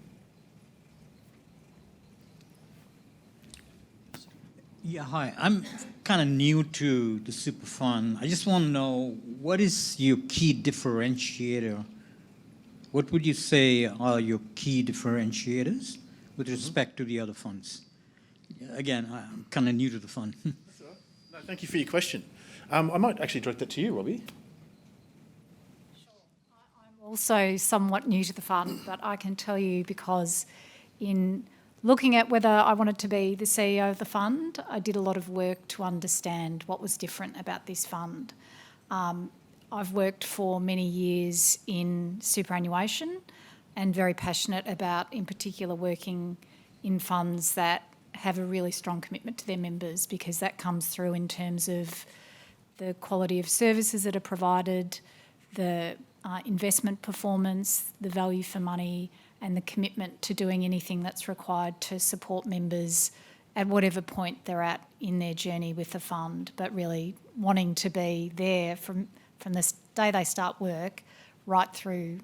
Yeah, hi. I'm kind of new to the super fund. I just want to know, what is your key differentiator? What would you say are your key differentiators with respect to the other funds? Again, I'm kind of new to the fund. That's all right. No, thank you for your question. I might actually direct that to you, Robbie. I'm also somewhat new to the fund, but I can tell you, because in looking at whether I wanted to be the CEO of the fund, I did a lot of work to understand what was different about this fund. I've worked for many years in superannuation and very passionate about, in particular, working in funds that have a really strong commitment to their members, because that comes through in terms of the quality of services that are provided, the investment performance, the value for money, and the commitment to doing anything that's required to support members at whatever point they're at in their journey with the fund, but really wanting to be there from the day they start work right through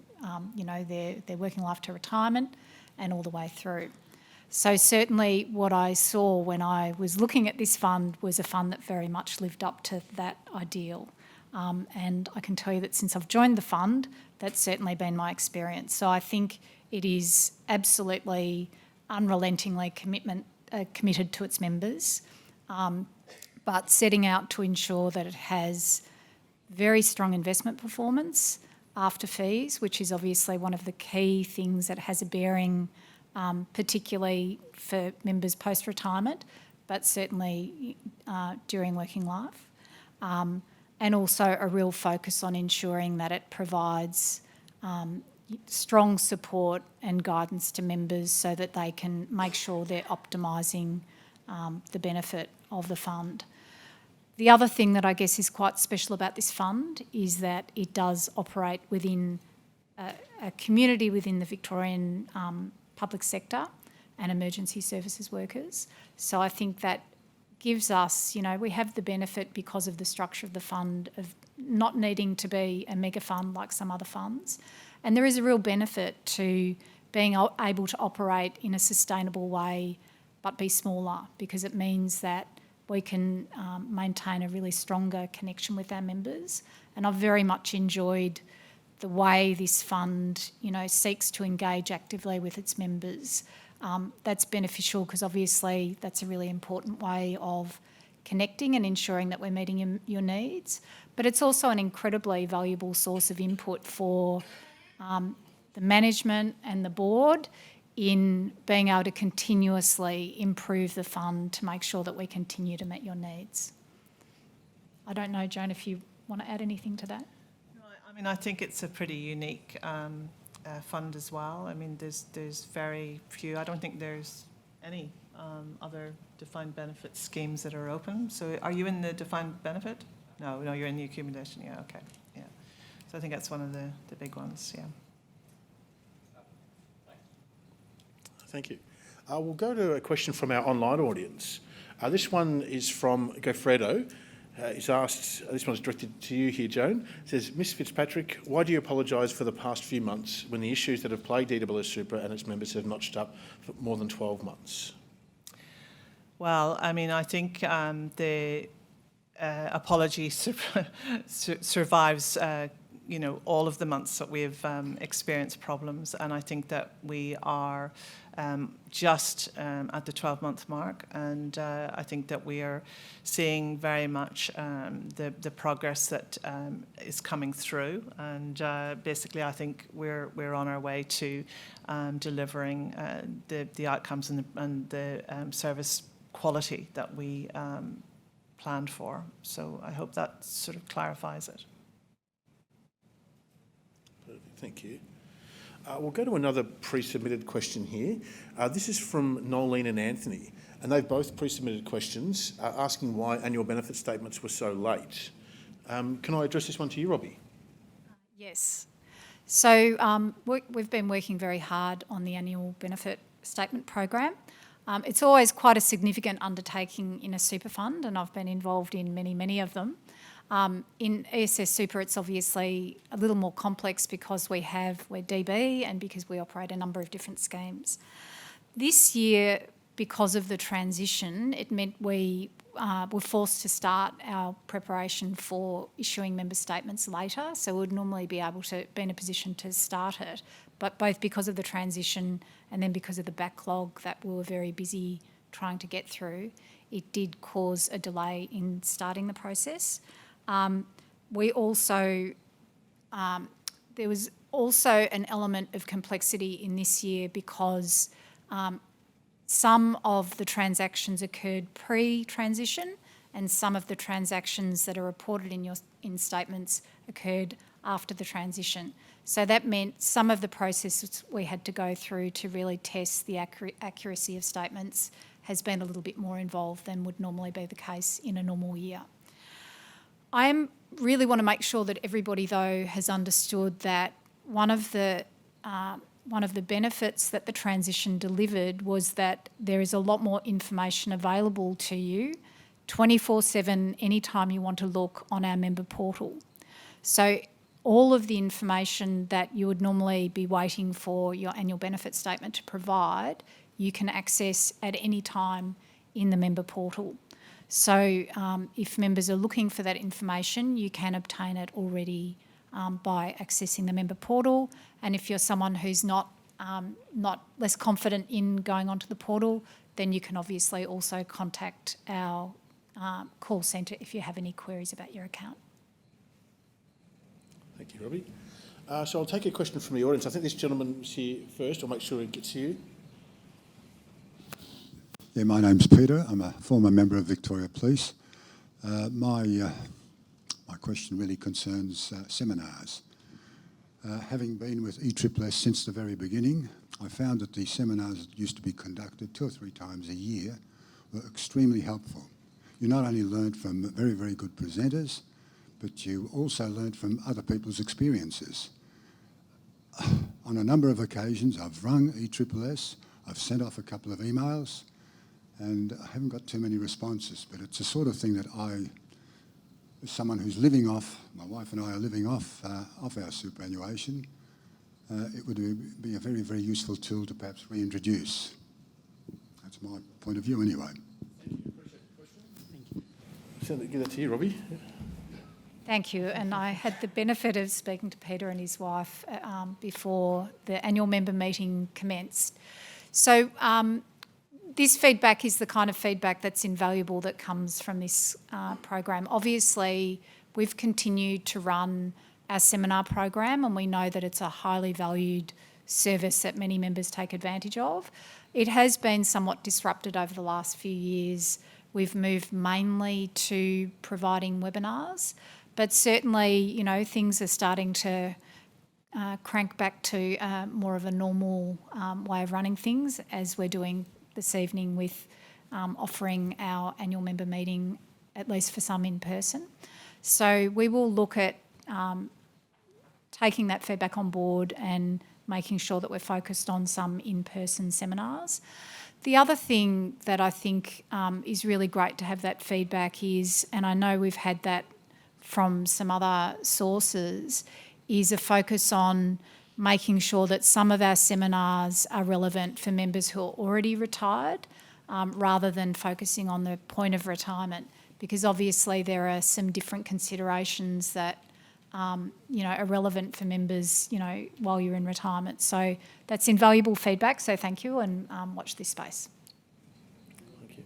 their working life to retirement and all the way through. So certainly what I saw when I was looking at this fund was a fund that very much lived up to that ideal. And I can tell you that since I've joined the fund, that's certainly been my experience. So I think it is absolutely unrelentingly committed to its members, but setting out to ensure that it has very strong investment performance after fees, which is obviously one of the key things that has a bearing, particularly for members post-retirement, but certainly during working life. And also a real focus on ensuring that it provides strong support and guidance to members so that they can make sure they're optimising the benefit of the fund. The other thing that I guess is quite special about this fund is that it does operate within a community within the Victorian public sector and emergency services workers. So I think that gives us, we have the benefit, because of the structure of the fund, of not needing to be a mega fund like some other funds. And there is a real benefit to being able to operate in a sustainable way but be smaller, because it means that we can maintain a really stronger connection with our members. And I've very much enjoyed the way this fund, seeks to engage actively with its members. That's beneficial because obviously that's a really important way of connecting and ensuring that we're meeting your needs. But it's also an incredibly valuable source of input for the management and the board in being able to continuously improve the fund to make sure that we continue to meet your needs. I don't know, Joan, if you want to add anything to that? No, I think it's a pretty unique fund as well. There's very few. I don't think there's any other defined benefit schemes that are open. So are you in the defined benefit? No, you're in the accumulation. Yeah, okay. Yeah. So I think that's one of the big ones, yeah. Thank you. We'll go to a question from our online audience. This one is from Goffredo. He's asked, this one's directed to you here, Joan. It says, Ms Fitzpatrick, why do you apologise for the past few months when the issues that have plagued ESSSuper and its members have notched up for more than 12 months? Well, I mean, I think the apology survives, all of the months that we've experienced problems, and I think that we are just at the 12-month mark, and I think that we are seeing very much the progress that is coming through, and basically I think we're on our way to delivering the outcomes and the service quality that we planned for. So I hope that sort of clarifies it. Perfect, thank you. We'll go to another pre-submitted question here. This is from Nolene and Anthony, and they've both pre-submitted questions asking why annual benefit statements were so late. Can I address this one to you, Robbie? Yes. So we've been working very hard on the annual benefit statement program. It's always quite a significant undertaking in a super fund, and I've been involved in many of them. In ESSSuper, it's obviously a little more complex because we're DB and because we operate a number of different schemes. This year, because of the transition, it meant we were forced to start our preparation for issuing member statements later, so we'd normally be able to be in a position to start it. But both because of the transition and then because of the backlog that we were very busy trying to get through, it did cause a delay in starting the process. We also, there was also an element of complexity in this year because some of the transactions occurred pre-transition and some of the transactions that are reported in statements occurred after the transition. So that meant some of the processes we had to go through to really test the accuracy of statements has been a little bit more involved than would normally be the case in a normal year. I really want to make sure that everybody, though, has understood that one of the benefits that the transition delivered was that there is a lot more information available to you 24/7 anytime you want to look on our member portal. So all of the information that you would normally be waiting for your annual benefit statement to provide, you can access at any time in the member portal. So if members are looking for that information, you can obtain it already by accessing the member portal. And if you're someone who's not less confident in going onto the portal, then you can obviously also contact our call centre if you have any queries about your account. Thank you, Robbie. So I'll take a question from the audience. I think this gentleman's here first. I'll make sure he gets to you. Yeah, my name's Peter. I'm a former member of Victoria Police. My question really concerns seminars. Having been with ESSSuper since the very beginning, I found that the seminars that used to be conducted 2 or 3 times a year were extremely helpful. You not only learned from very, very good presenters, but you also learned from other people's experiences. On a number of occasions, I've rung ESSSuper, I've sent off a couple of emails, and I haven't got too many responses, but it's the sort of thing that as someone who's living off, my wife and I are living off our superannuation, it would be a very, very useful tool to perhaps reintroduce. That's my point of view anyway. Thank you. Appreciate the question. Thank you. Give that to you, Robbie. Thank you. And I had the benefit of speaking to Peter and his wife before the annual member meeting commenced. So this feedback is the kind of feedback that's invaluable that comes from this program. Obviously, we've continued to run our seminar program, and we know that it's a highly valued service that many members take advantage of. It has been somewhat disrupted over the last few years. We've moved mainly to providing webinars, but certainly, things are starting to crank back to more of a normal way of running things, as we're doing this evening with offering our annual member meeting, at least for some in person. So we will look at taking that feedback on board and making sure that we're focused on some in-person seminars. The other thing that I think is really great to have that feedback is, and I know we've had that from some other sources, is a focus on making sure that some of our seminars are relevant for members who are already retired, rather than focusing on the point of retirement, because obviously there are some different considerations that are relevant for members, while you're in retirement. So that's invaluable feedback, so thank you, and watch this space. Thank you.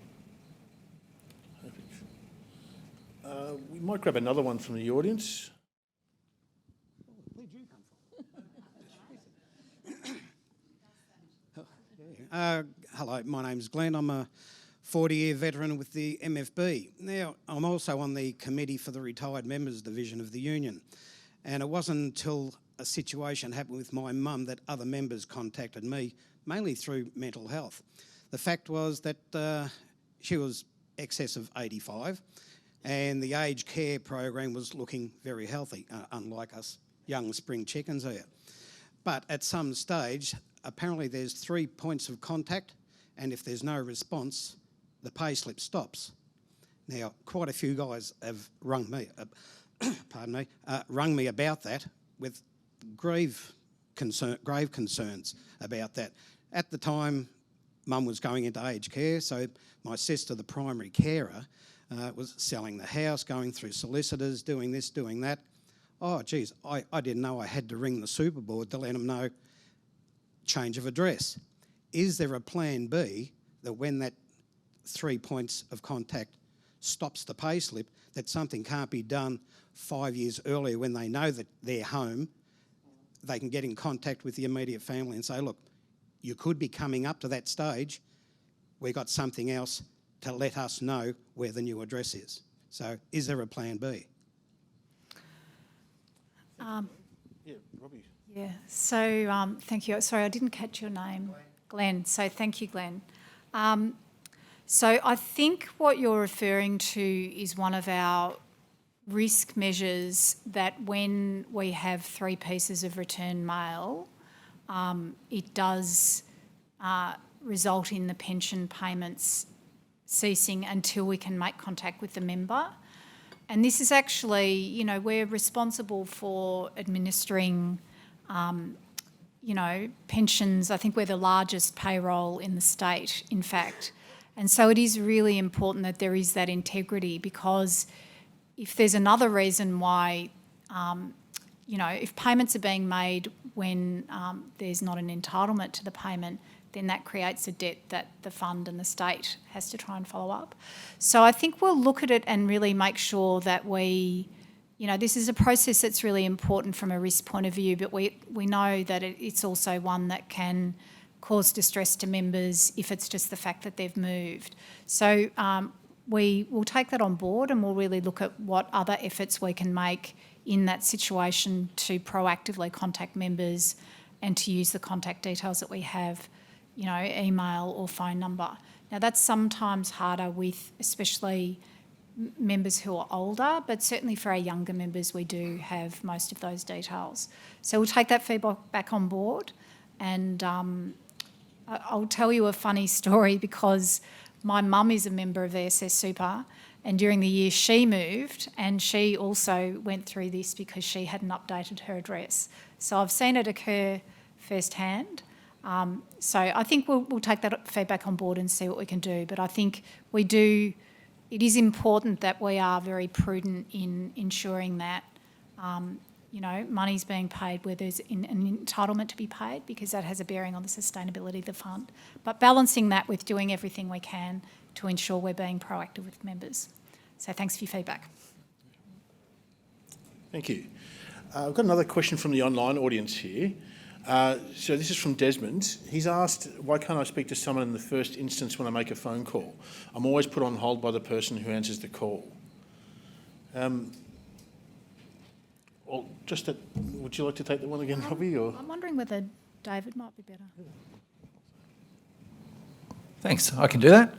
Perfect. We might grab another one from the audience. Hello, my name's Glenn. I'm a 40-year veteran with the MFB. Now, I'm also on the committee for the Retired Members Division of the Union, and it wasn't until a situation happened with my mum that other members contacted me, mainly through mental health. The fact was that she was excess of 85, and the aged care program was looking very healthy, unlike us young spring chickens here. But at some stage, apparently there's 3 points of contact, and if there's no response, the pay slip stops. Now, quite a few guys have rung me, rung me about that with grave concerns about that. At the time, Mum was going into aged care, so my sister, the primary carer, was selling the house, going through solicitors, doing this, doing that. Oh, geez, I didn't know I had to ring the super board to let them know change of address. Is there a plan B that when that 3 points of contact stops the pay slip, that something can't be done 5 years earlier when they know that they're home, they can get in contact with the immediate family and say, look, you could be coming up to that stage, we got something else to let us know where the new address is. So is there a plan B? Yeah, Robbie. Yeah, so thank you. Sorry, I didn't catch your name. Glenn. So thank you, Glenn. So I think what you're referring to is one of our risk measures that when we have 3 pieces of return mail, it does result in the pension payments ceasing until we can make contact with the member. And this is actually, we're responsible for administering, pensions. I think we're the largest payroll in the state, in fact. And so it is really important that there is that integrity, because if there's another reason why, if payments are being made when there's not an entitlement to the payment, then that creates a debt that the fund and the state has to try and follow up. So I think we'll look at it and really make sure that we, this is a process that's really important from a risk point of view, but we know that it's also one that can cause distress to members if it's just the fact that they've moved. So we will take that on board, and we'll really look at what other efforts we can make in that situation to proactively contact members and to use the contact details that we have, email or phone number. Now, that's sometimes harder with especially members who are older, but certainly for our younger members, we do have most of those details. So we'll take that feedback back on board, and I'll tell you a funny story, because my mum is a member of ESSSuper, and during the year she moved, and she also went through this because she hadn't updated her address. So I've seen it occur firsthand. So I think we'll take that feedback on board and see what we can do. But I think it is important that we are very prudent in ensuring that, money's being paid where there's an entitlement to be paid, because that has a bearing on the sustainability of the fund. But balancing that with doing everything we can to ensure we're being proactive with members. So thanks for your feedback. Thank you. I've got another question from the online audience here. So this is from Desmond. He's asked, why can't I speak to someone in the first instance when I make a phone call? I'm always put on hold by the person who answers the call. Would you like to take that one again, Robbie? Or? I'm wondering whether David might be better. Thanks, I can do that.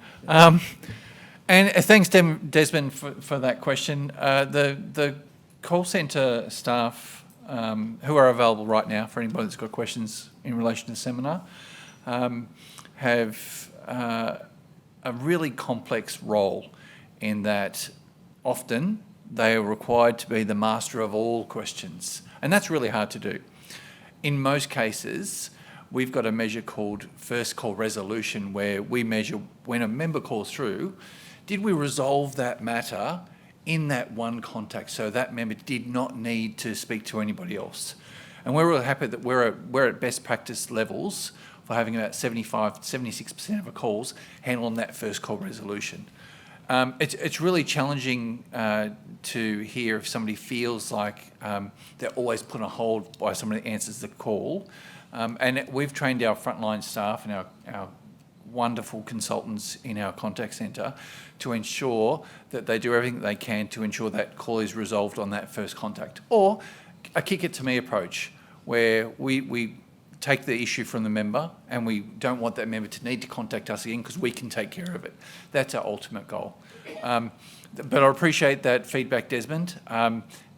And thanks, Desmond, for that question. The call centre staff who are available right now for anybody that's got questions in relation to the seminar have a really complex role in that often they are required to be the master of all questions, and that's really hard to do. In most cases, we've got a measure called first call resolution, where we measure when a member calls through, did we resolve that matter in that one contact so that member did not need to speak to anybody else? And we're really happy that we're at best practice levels for having about 76% of our calls handled on that first call resolution. It's really challenging to hear if somebody feels like they're always put on hold by somebody that answers the call. And we've trained our frontline staff and our wonderful consultants in our contact centre to ensure that they do everything they can to ensure that call is resolved on that first contact. Or a kick it to me approach, where we take the issue from the member and we don't want that member to need to contact us again because we can take care of it. That's our ultimate goal. But I appreciate that feedback, Desmond.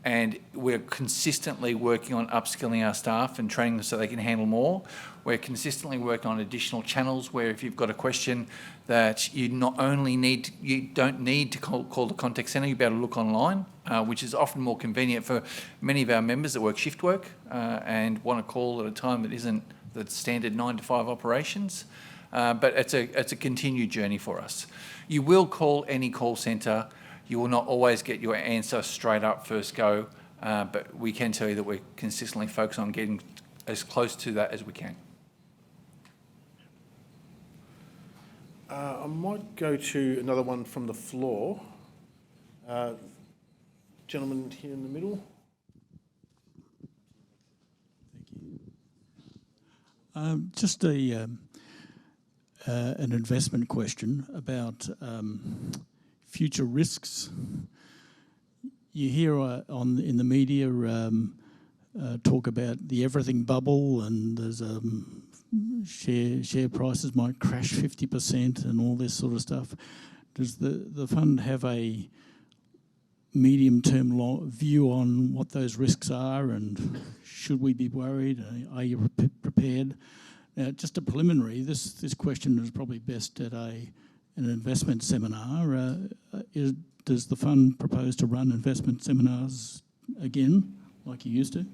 And we're consistently working on upskilling our staff and training them so they can handle more. We're consistently working on additional channels where if you've got a question that you don't need to call the contact centre, you'll be able to look online, which is often more convenient for many of our members that work shift work and want to call at a time that isn't the standard 9 to 5 operations. But it's a continued journey for us. You will call any call centre. You will not always get your answer straight up first go, but we can tell you that we're consistently focused on getting as close to that as we can. I might go to another one from the floor. Gentleman here in the middle. Just an investment question about future risks. You hear in the media talk about the everything bubble, and there's share prices might crash 50% and all this sort of stuff. Does the fund have a medium-term view on what those risks are, and should we be worried? Are you prepared? Now, just a preliminary, this question is probably best at an investment seminar. Does the fund propose to run investment seminars again, like you used to?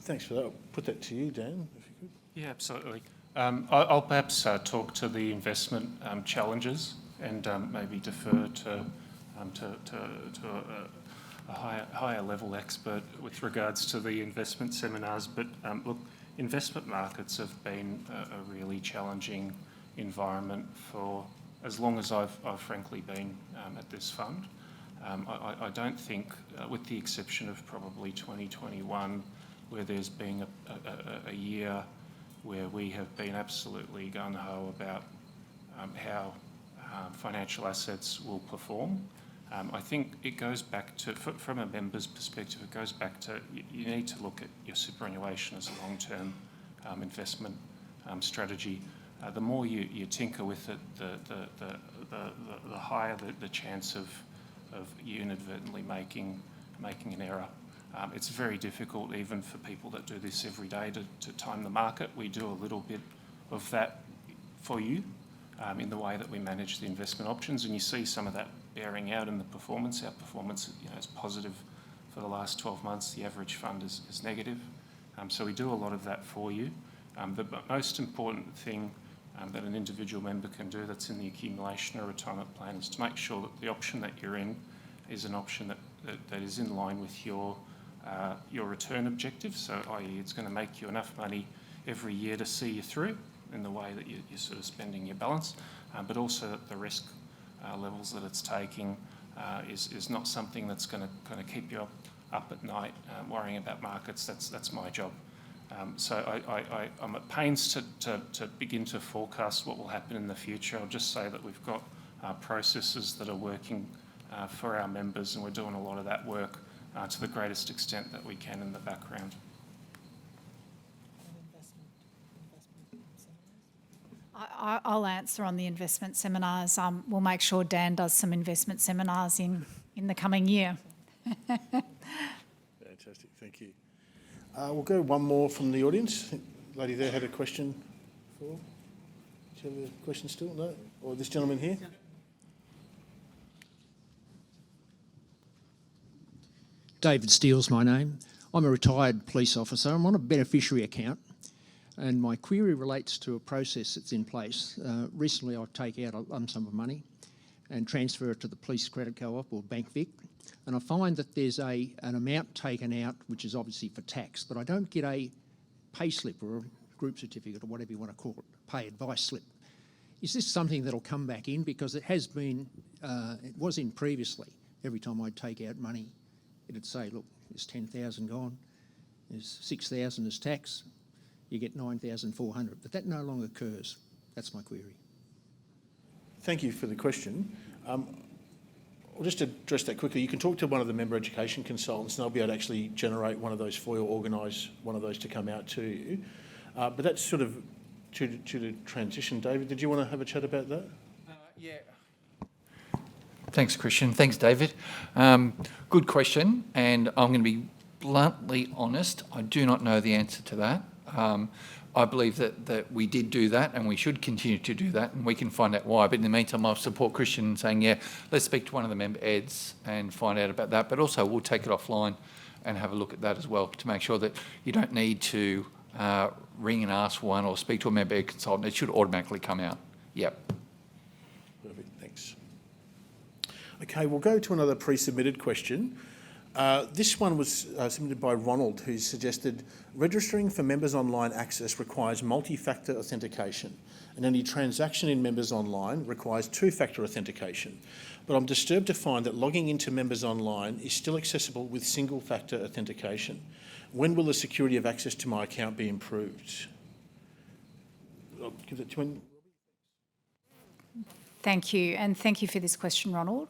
Thanks for that. I'll put that to you, Dan, if you could. Yeah, absolutely. I'll perhaps talk to the investment challenges and maybe defer to a higher level expert with regards to the investment seminars. But look, investment markets have been a really challenging environment for as long as I've frankly been at this fund. I don't think, with the exception of probably 2021, where there's been a year where we have been absolutely gung-ho about how financial assets will perform. I think it goes back to, from a member's perspective, it goes back to you need to look at your superannuation as a long-term investment strategy. The more you tinker with it, the higher the chance of you inadvertently making an error. It's very difficult even for people that do this every day to time the market. We do a little bit of that for you in the way that we manage the investment options, and you see some of that bearing out in the performance. Our performance is positive for the last 12 months. The average fund is negative. So we do a lot of that for you. The most important thing that an individual member can do that's in the accumulation or retirement plan is to make sure that the option that you're in is an option that is in line with your return objectives. So i.e. it's going to make you enough money every year to see you through in the way that you're sort of spending your balance, but also that the risk levels that it's taking is not something that's going to kind of keep you up at night worrying about markets. That's my job. So I'm at pains to begin to forecast what will happen in the future. I'll just say that we've got processes that are working for our members, and we're doing a lot of that work to the greatest extent that we can in the background. I'll answer on the investment seminars. We'll make sure Dan does some investment seminars in the coming year. Fantastic, thank you. We'll go one more from the audience. I think the lady there had a question before. Do you have a question still? No? Or this gentleman here? David Steele's my name. I'm a retired police officer. I'm on a beneficiary account, and my query relates to a process that's in place. Recently, I take out a lump sum of money and transfer it to the police credit co-op or Bank Vic, and I find that there's an amount taken out which is obviously for tax, but I don't get a pay slip or a group certificate or whatever you want to call it, pay advice slip. Is this something that'll come back in? Because it has been, it was in previously. Every time I'd take out money, it'd say, look, there's 10,000 gone, there's 6,000 as tax, you get 9,400, but that no longer occurs. That's my query. Thank you for the question. I'll just address that quickly. You can talk to one of the member education consultants and they'll be able to actually generate one of those for you or organise one of those to come out to you. But that's sort of to transition. David, did you want to have a chat about that? Yeah. Thanks, Christian. Thanks, David. Good question, and I'm going to be bluntly honest. I do not know the answer to that. I believe that we did do that and we should continue to do that, and we can find out why. But in the meantime, I'll support Christian in saying, yeah, let's speak to one of the member eds and find out about that. But also we'll take it offline and have a look at that as well to make sure that you don't need to ring and ask one or speak to a member ed consultant. It should automatically come out. Yep. Perfect, thanks. Okay, we'll go to another pre-submitted question. This one was submitted by Ronald, who suggested registering for Members Online access requires multi-factor authentication, and any transaction in Members Online requires two-factor authentication. But I'm disturbed to find that logging into Members Online is still accessible with single-factor authentication. When will the security of access to my account be improved? I'll give it to him. Thank you, and thank you for this question, Ronald.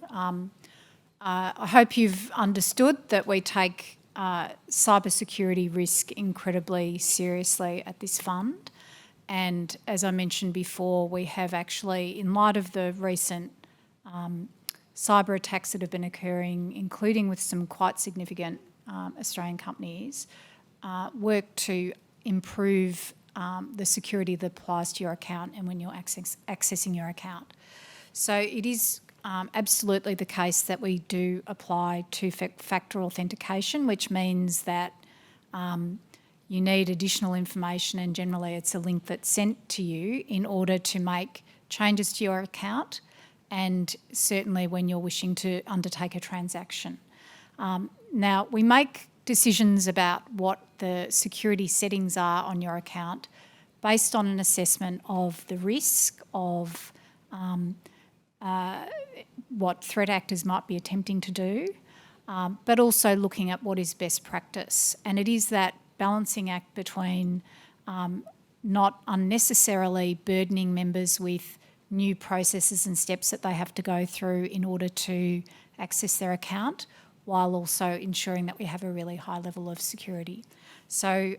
I hope you've understood that we take cybersecurity risk incredibly seriously at this fund. And as I mentioned before, we have actually, in light of the recent cyber attacks that have been occurring, including with some quite significant Australian companies, worked to improve the security that applies to your account and when you're accessing your account. So it is absolutely the case that we do apply two-factor authentication, which means that you need additional information, and generally it's a link that's sent to you in order to make changes to your account, and certainly when you're wishing to undertake a transaction. Now, we make decisions about what the security settings are on your account based on an assessment of the risk of what threat actors might be attempting to do, but also looking at what is best practice. And it is that balancing act between not unnecessarily burdening members with new processes and steps that they have to go through in order to access their account, while also ensuring that we have a really high level of security. So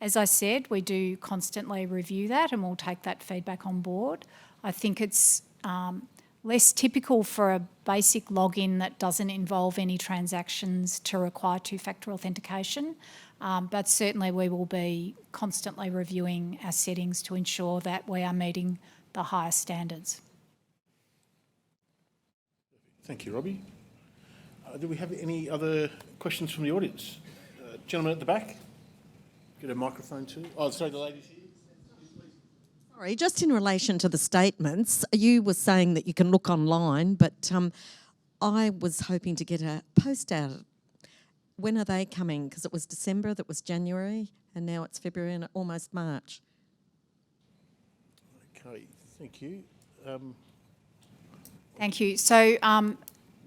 as I said, we do constantly review that and we'll take that feedback on board. I think it's less typical for a basic login that doesn't involve any transactions to require two-factor authentication, but certainly we will be constantly reviewing our settings to ensure that we are meeting the highest standards. Thank you, Robbie. Do we have any other questions from the audience? Gentleman at the back, get a microphone too. Oh, sorry, the ladies here. Sorry, just in relation to the statements, you were saying that you can look online, but I was hoping to get a post out. When are they coming? Because it was December, that was January, and now it's February and almost March. Okay, thank you. Thank you. So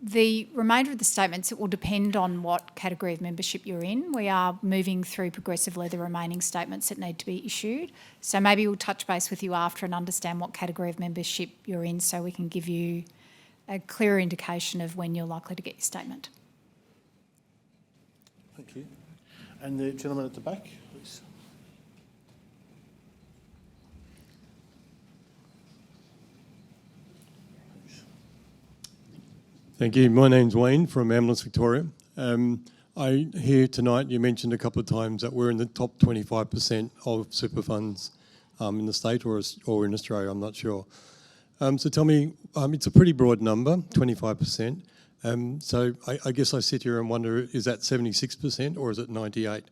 the remainder of the statements, it will depend on what category of membership you're in. We are moving through progressively the remaining statements that need to be issued. So maybe we'll touch base with you after and understand what category of membership you're in so we can give you a clearer indication of when you're likely to get your statement. Thank you. And the gentleman at the back, please. Thank you. My name's Wayne from Ambulance Victoria. I hear tonight you mentioned a couple of times that we're in the top 25% of super funds in the state or in Australia, I'm not sure. So tell me, it's a pretty broad number, 25%. So I guess I sit here and wonder, is that 76% or is it 98?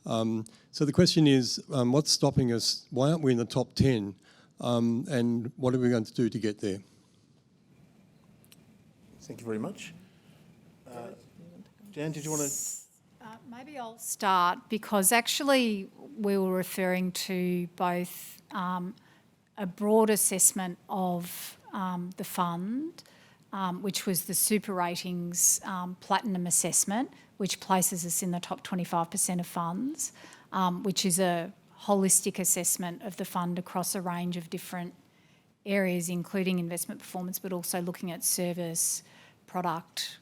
So the question is, what's stopping us? Why aren't we in the top 10? And what are we going to do to get there? Thank you very much. Jan, did you want to? Maybe I'll start because actually we were referring to both a broad assessment of the fund, which was the Super Ratings Platinum Assessment, which places us in the top 25% of funds, which is a holistic assessment of the fund across a range of different areas, including investment performance, but also looking at service, product,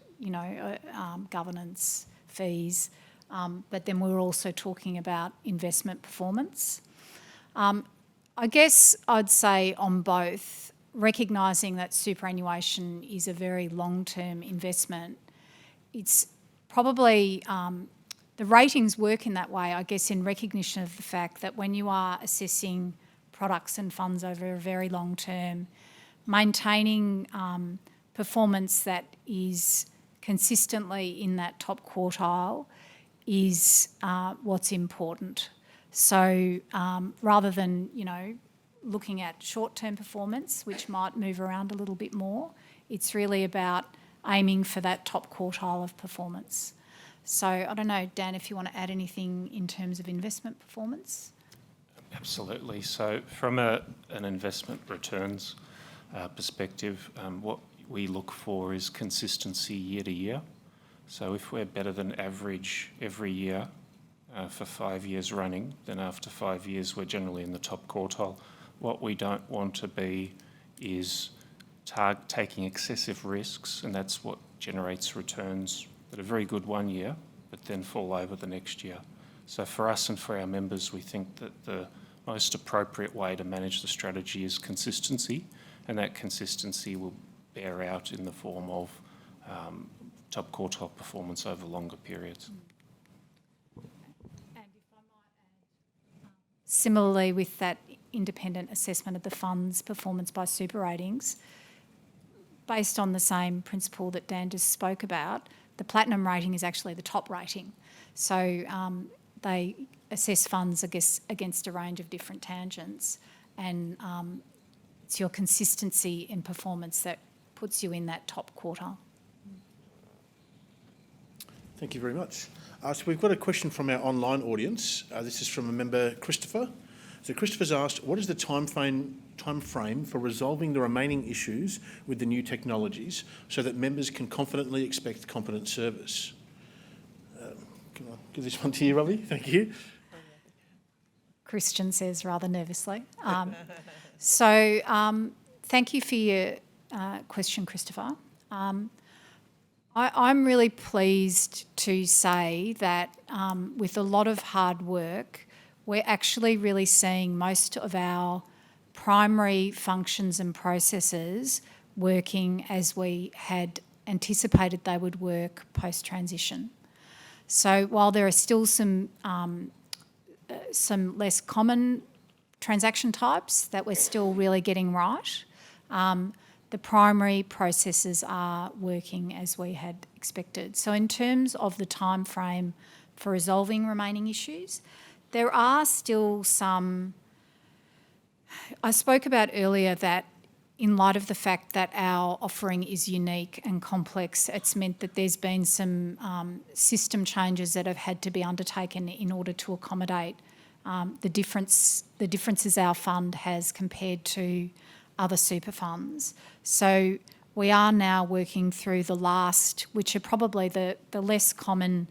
governance, fees. But then we were also talking about investment performance. I guess I'd say on both, recognising that superannuation is a very long-term investment, it's probably the ratings work in that way, I guess, in recognition of the fact that when you are assessing products and funds over a very long term, maintaining performance that is consistently in that top quartile is what's important. So rather than, looking at short-term performance, which might move around a little bit more, it's really about aiming for that top quartile of performance. So I don't know, Dan, if you want to add anything in terms of investment performance? Absolutely. So from an investment returns perspective, what we look for is consistency year to year. So if we're better than average every year for 5 years running, then after 5 years we're generally in the top quartile. What we don't want to be is taking excessive risks, and that's what generates returns that are very good 1 year, but then fall over the next year. So for us and for our members, we think that the most appropriate way to manage the strategy is consistency, and that consistency will bear out in the form of top quartile performance over longer periods. And if I might add, similarly with that independent assessment of the fund's performance by super ratings, based on the same principle that Dan just spoke about, the platinum rating is actually the top rating. So they assess funds against a range of different tangents, and it's your consistency in performance that puts you in that top quartile. Thank you very much. So we've got a question from our online audience. This is from a member, Christopher. So Christopher's asked, what is the time frame for resolving the remaining issues with the new technologies so that members can confidently expect competent service? Can I give this one to you, Robbie? Thank you. Christian says rather nervously. So thank you for your question, Christopher. I'm really pleased to say that with a lot of hard work, we're actually really seeing most of our primary functions and processes working as we had anticipated they would work post-transition. So while there are still some less common transaction types that we're still really getting right, the primary processes are working as we had expected. So in terms of the time frame for resolving remaining issues, there are still some. I spoke about earlier that in light of the fact that our offering is unique and complex, it's meant that there's been some system changes that have had to be undertaken in order to accommodate the differences our fund has compared to other super funds. So we are now working through the last, which are probably the less common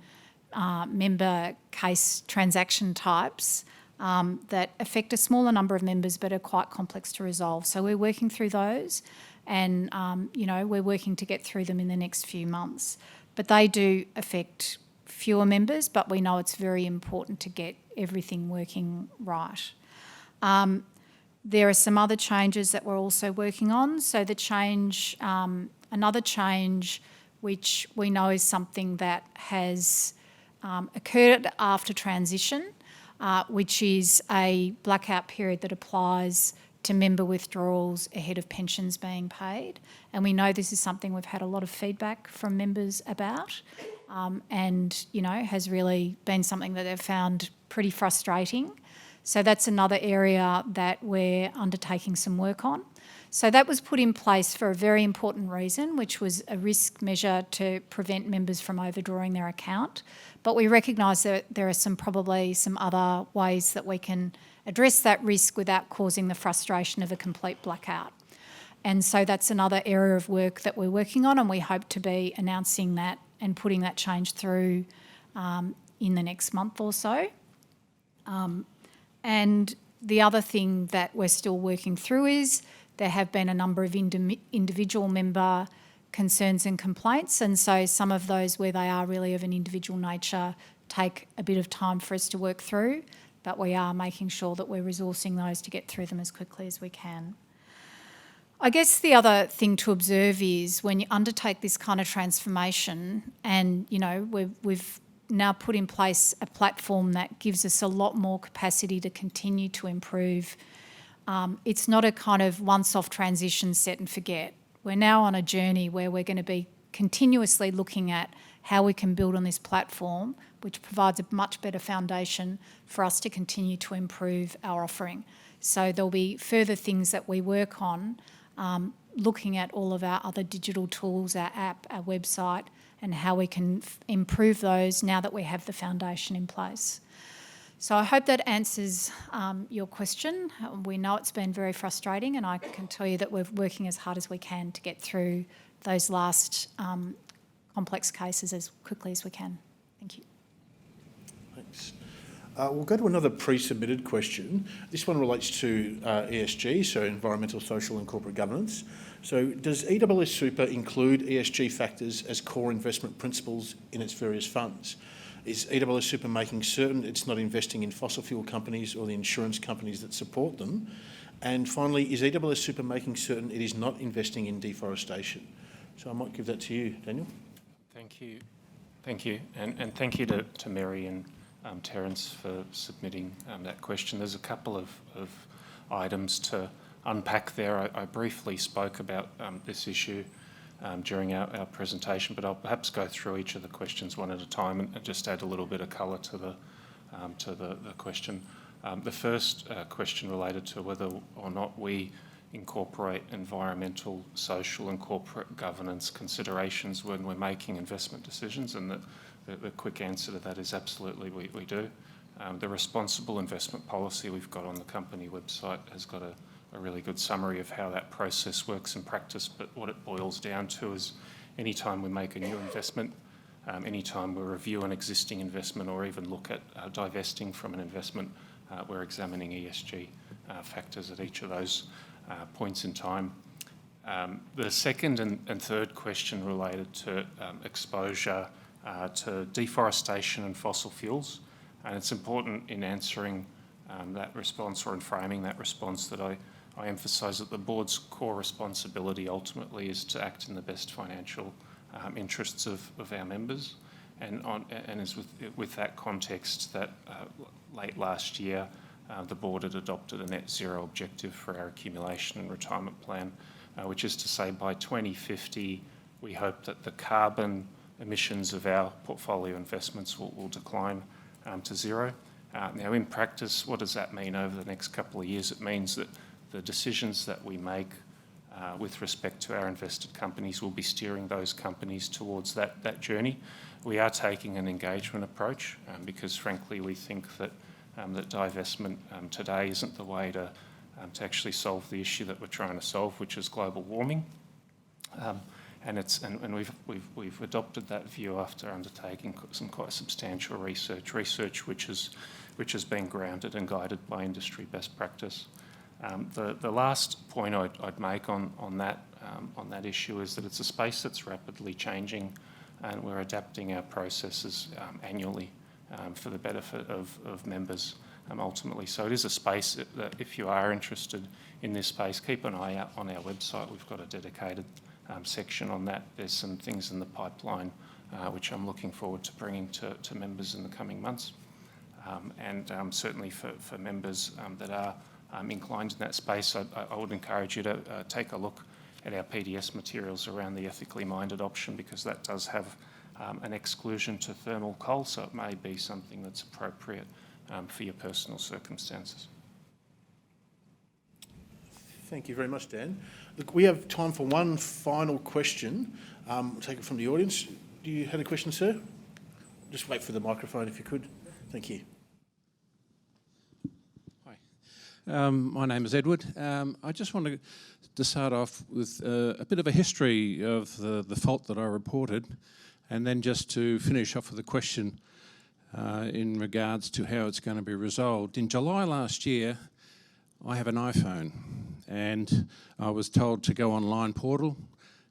member case transaction types that affect a smaller number of members but are quite complex to resolve. So we're working through those, and we're working to get through them in the next few months. But they do affect fewer members, but we know it's very important to get everything working right. There are some other changes that we're also working on. So the change, another change which we know is something that has occurred after transition, which is a blackout period that applies to member withdrawals ahead of pensions being paid. And we know this is something we've had a lot of feedback from members about, and, you know, has really been something that they've found pretty frustrating. So that's another area that we're undertaking some work on. So that was put in place for a very important reason, which was a risk measure to prevent members from overdrawing their account. But we recognise that there are probably some other ways that we can address that risk without causing the frustration of a complete blackout. And so that's another area of work that we're working on, and we hope to be announcing that and putting that change through in the next month or so. And the other thing that we're still working through is there have been a number of individual member concerns and complaints, and so some of those where they are really of an individual nature take a bit of time for us to work through, but we are making sure that we're resourcing those to get through them as quickly as we can. I guess the other thing to observe is when you undertake this kind of transformation, and, you know, we've now put in place a platform that gives us a lot more capacity to continue to improve. It's not a kind of once-off transition, set and forget. We're now on a journey where we're going to be continuously looking at how we can build on this platform, which provides a much better foundation for us to continue to improve our offering. So there'll be further things that we work on, looking at all of our other digital tools, our app, our website, and how we can improve those now that we have the foundation in place. So I hope that answers your question. We know it's been very frustrating, and I can tell you that we're working as hard as we can to get through those last complex cases as quickly as we can. Thank you. Thanks. We'll go to another pre-submitted question. This one relates to ESG, so environmental, social and corporate governance. So does ESSSuper include ESG factors as core investment principles in its various funds? Is ESSSuper making certain it's not investing in fossil fuel companies or the insurance companies that support them? And finally, is ESSSuper making certain it is not investing in deforestation? So I might give that to you, Daniel. Thank you. Thank you. And thank you to Mary and Terence for submitting that question. There's a couple of items to unpack there. I briefly spoke about this issue during our presentation, but I'll perhaps go through each of the questions one at a time and just add a little bit of colour to the question. The first question related to whether or not we incorporate environmental, social and corporate governance considerations when we're making investment decisions, and the quick answer to that is absolutely we do. The responsible investment policy we've got on the company website has got a really good summary of how that process works in practice, but what it boils down to is any time we make a new investment, any time we review an existing investment or even look at divesting from an investment, we're examining ESG factors at each of those points in time. The second and third question related to exposure to deforestation and fossil fuels, and it's important in answering that response or in framing that response that I emphasise that the board's core responsibility ultimately is to act in the best financial interests of our members, and is with that context that late last year the board had adopted a net zero objective for our accumulation and retirement plan, which is to say by 2050 we hope that the carbon emissions of our portfolio investments will decline to zero. Now in practice, what does that mean over the next couple of years? It means that the decisions that we make with respect to our invested companies will be steering those companies towards that journey. We are taking an engagement approach because frankly we think that that divestment today isn't the way to actually solve the issue that we're trying to solve, which is global warming. And we've adopted that view after undertaking some quite substantial research which has been grounded and guided by industry best practice. The last point I'd make on that issue is that it's a space that's rapidly changing, and we're adapting our processes annually for the benefit of members ultimately. So it is a space that if you are interested in this space, keep an eye out on our website. We've got a dedicated section on that. There's some things in the pipeline which I'm looking forward to bringing to members in the coming months. And certainly for members that are inclined in that space, I would encourage you to take a look at our PDS materials around the ethically minded option, because that does have an exclusion to thermal coal, so it may be something that's appropriate for your personal circumstances. Thank you very much, Dan. Look, we have time for one final question. We'll take it from the audience. Do you have a question, sir? Just wait for the microphone if you could. Thank you. Hi, my name is Edward. I just wanted to start off with a bit of a history of the fault that I reported, and then just to finish off with a question in regards to how it's going to be resolved. In July last year, I have an iPhone, and I was told to go online portal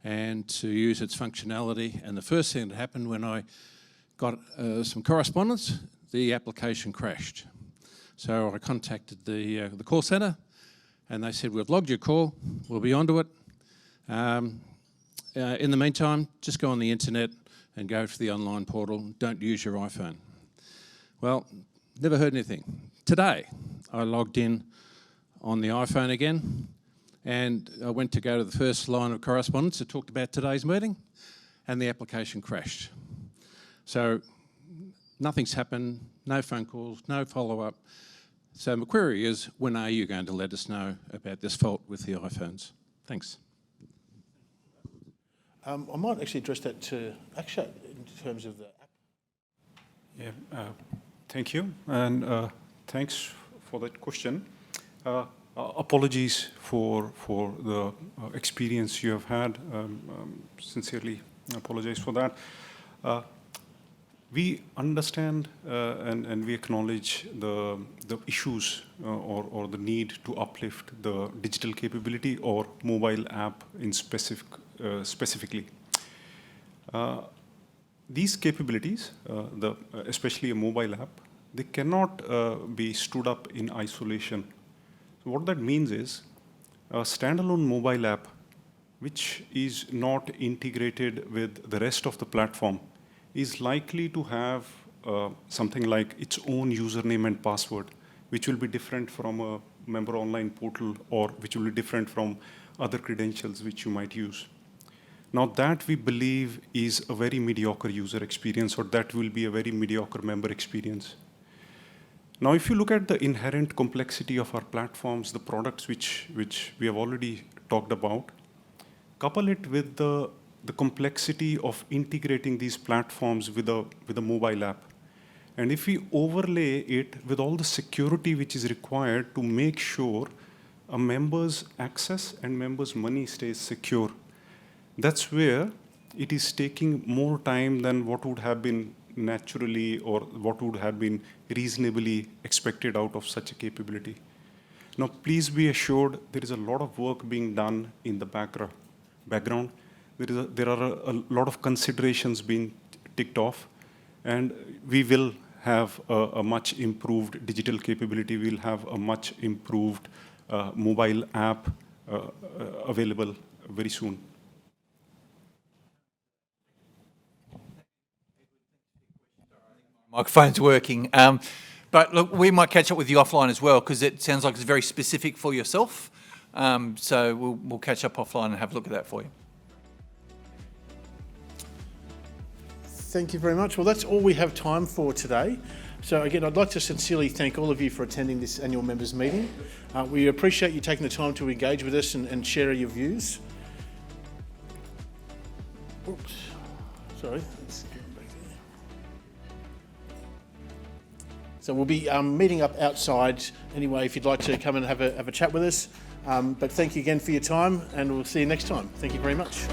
and to use its functionality. And the first thing that happened when I got some correspondence, the application crashed. So I contacted the call centre, and they said, "We've logged your call, we'll be onto it. In the meantime, just go on the internet and go to the online portal, don't use your iPhone." Well, never heard anything. Today, I logged in on the iPhone again, and I went to go to the first line of correspondence that talked about today's meeting, and the application crashed. So nothing's happened, no phone calls, no follow-up. So my query is, when are you going to let us know about this fault with the iPhones? Thanks. I might actually address that to Akshay in terms of the app. Yeah, thank you, and thanks for that question. Apologies for the experience you have had. Sincerely apologize for that. We understand and we acknowledge the issues or the need to uplift the digital capability or mobile app in specifically. These capabilities, especially a mobile app, they cannot be stood up in isolation. So what that means is a standalone mobile app which is not integrated with the rest of the platform is likely to have something like its own username and password, which will be different from a member online portal, or which will be different from other credentials which you might use. Now that, we believe, is a very mediocre user experience, or that will be a very mediocre member experience. Now, if you look at the inherent complexity of our platforms, the products which we have already talked about, couple it with the complexity of integrating these platforms with a mobile app. And if we overlay it with all the security which is required to make sure a member's access and member's money stays secure, that's where it is taking more time than what would have been naturally or what would have been reasonably expected out of such a capability. Now, please be assured there is a lot of work being done in the background. There are a lot of considerations being ticked off, and we will have a much improved digital capability. We'll have a much improved mobile app available very soon. Microphone's working. But look, we might catch up with you offline as well, because it sounds like it's very specific for yourself. So we'll catch up offline and have a look at that for you. Thank you very much. Well, that's all we have time for today. So again, I'd like to sincerely thank all of you for attending this annual members meeting. We appreciate you taking the time to engage with us and share your views. Oops, sorry. Let's get back there. So we'll be meeting up outside anyway, if you'd like to come and have a chat with us. But thank you again for your time, and we'll see you next time. Thank you very much.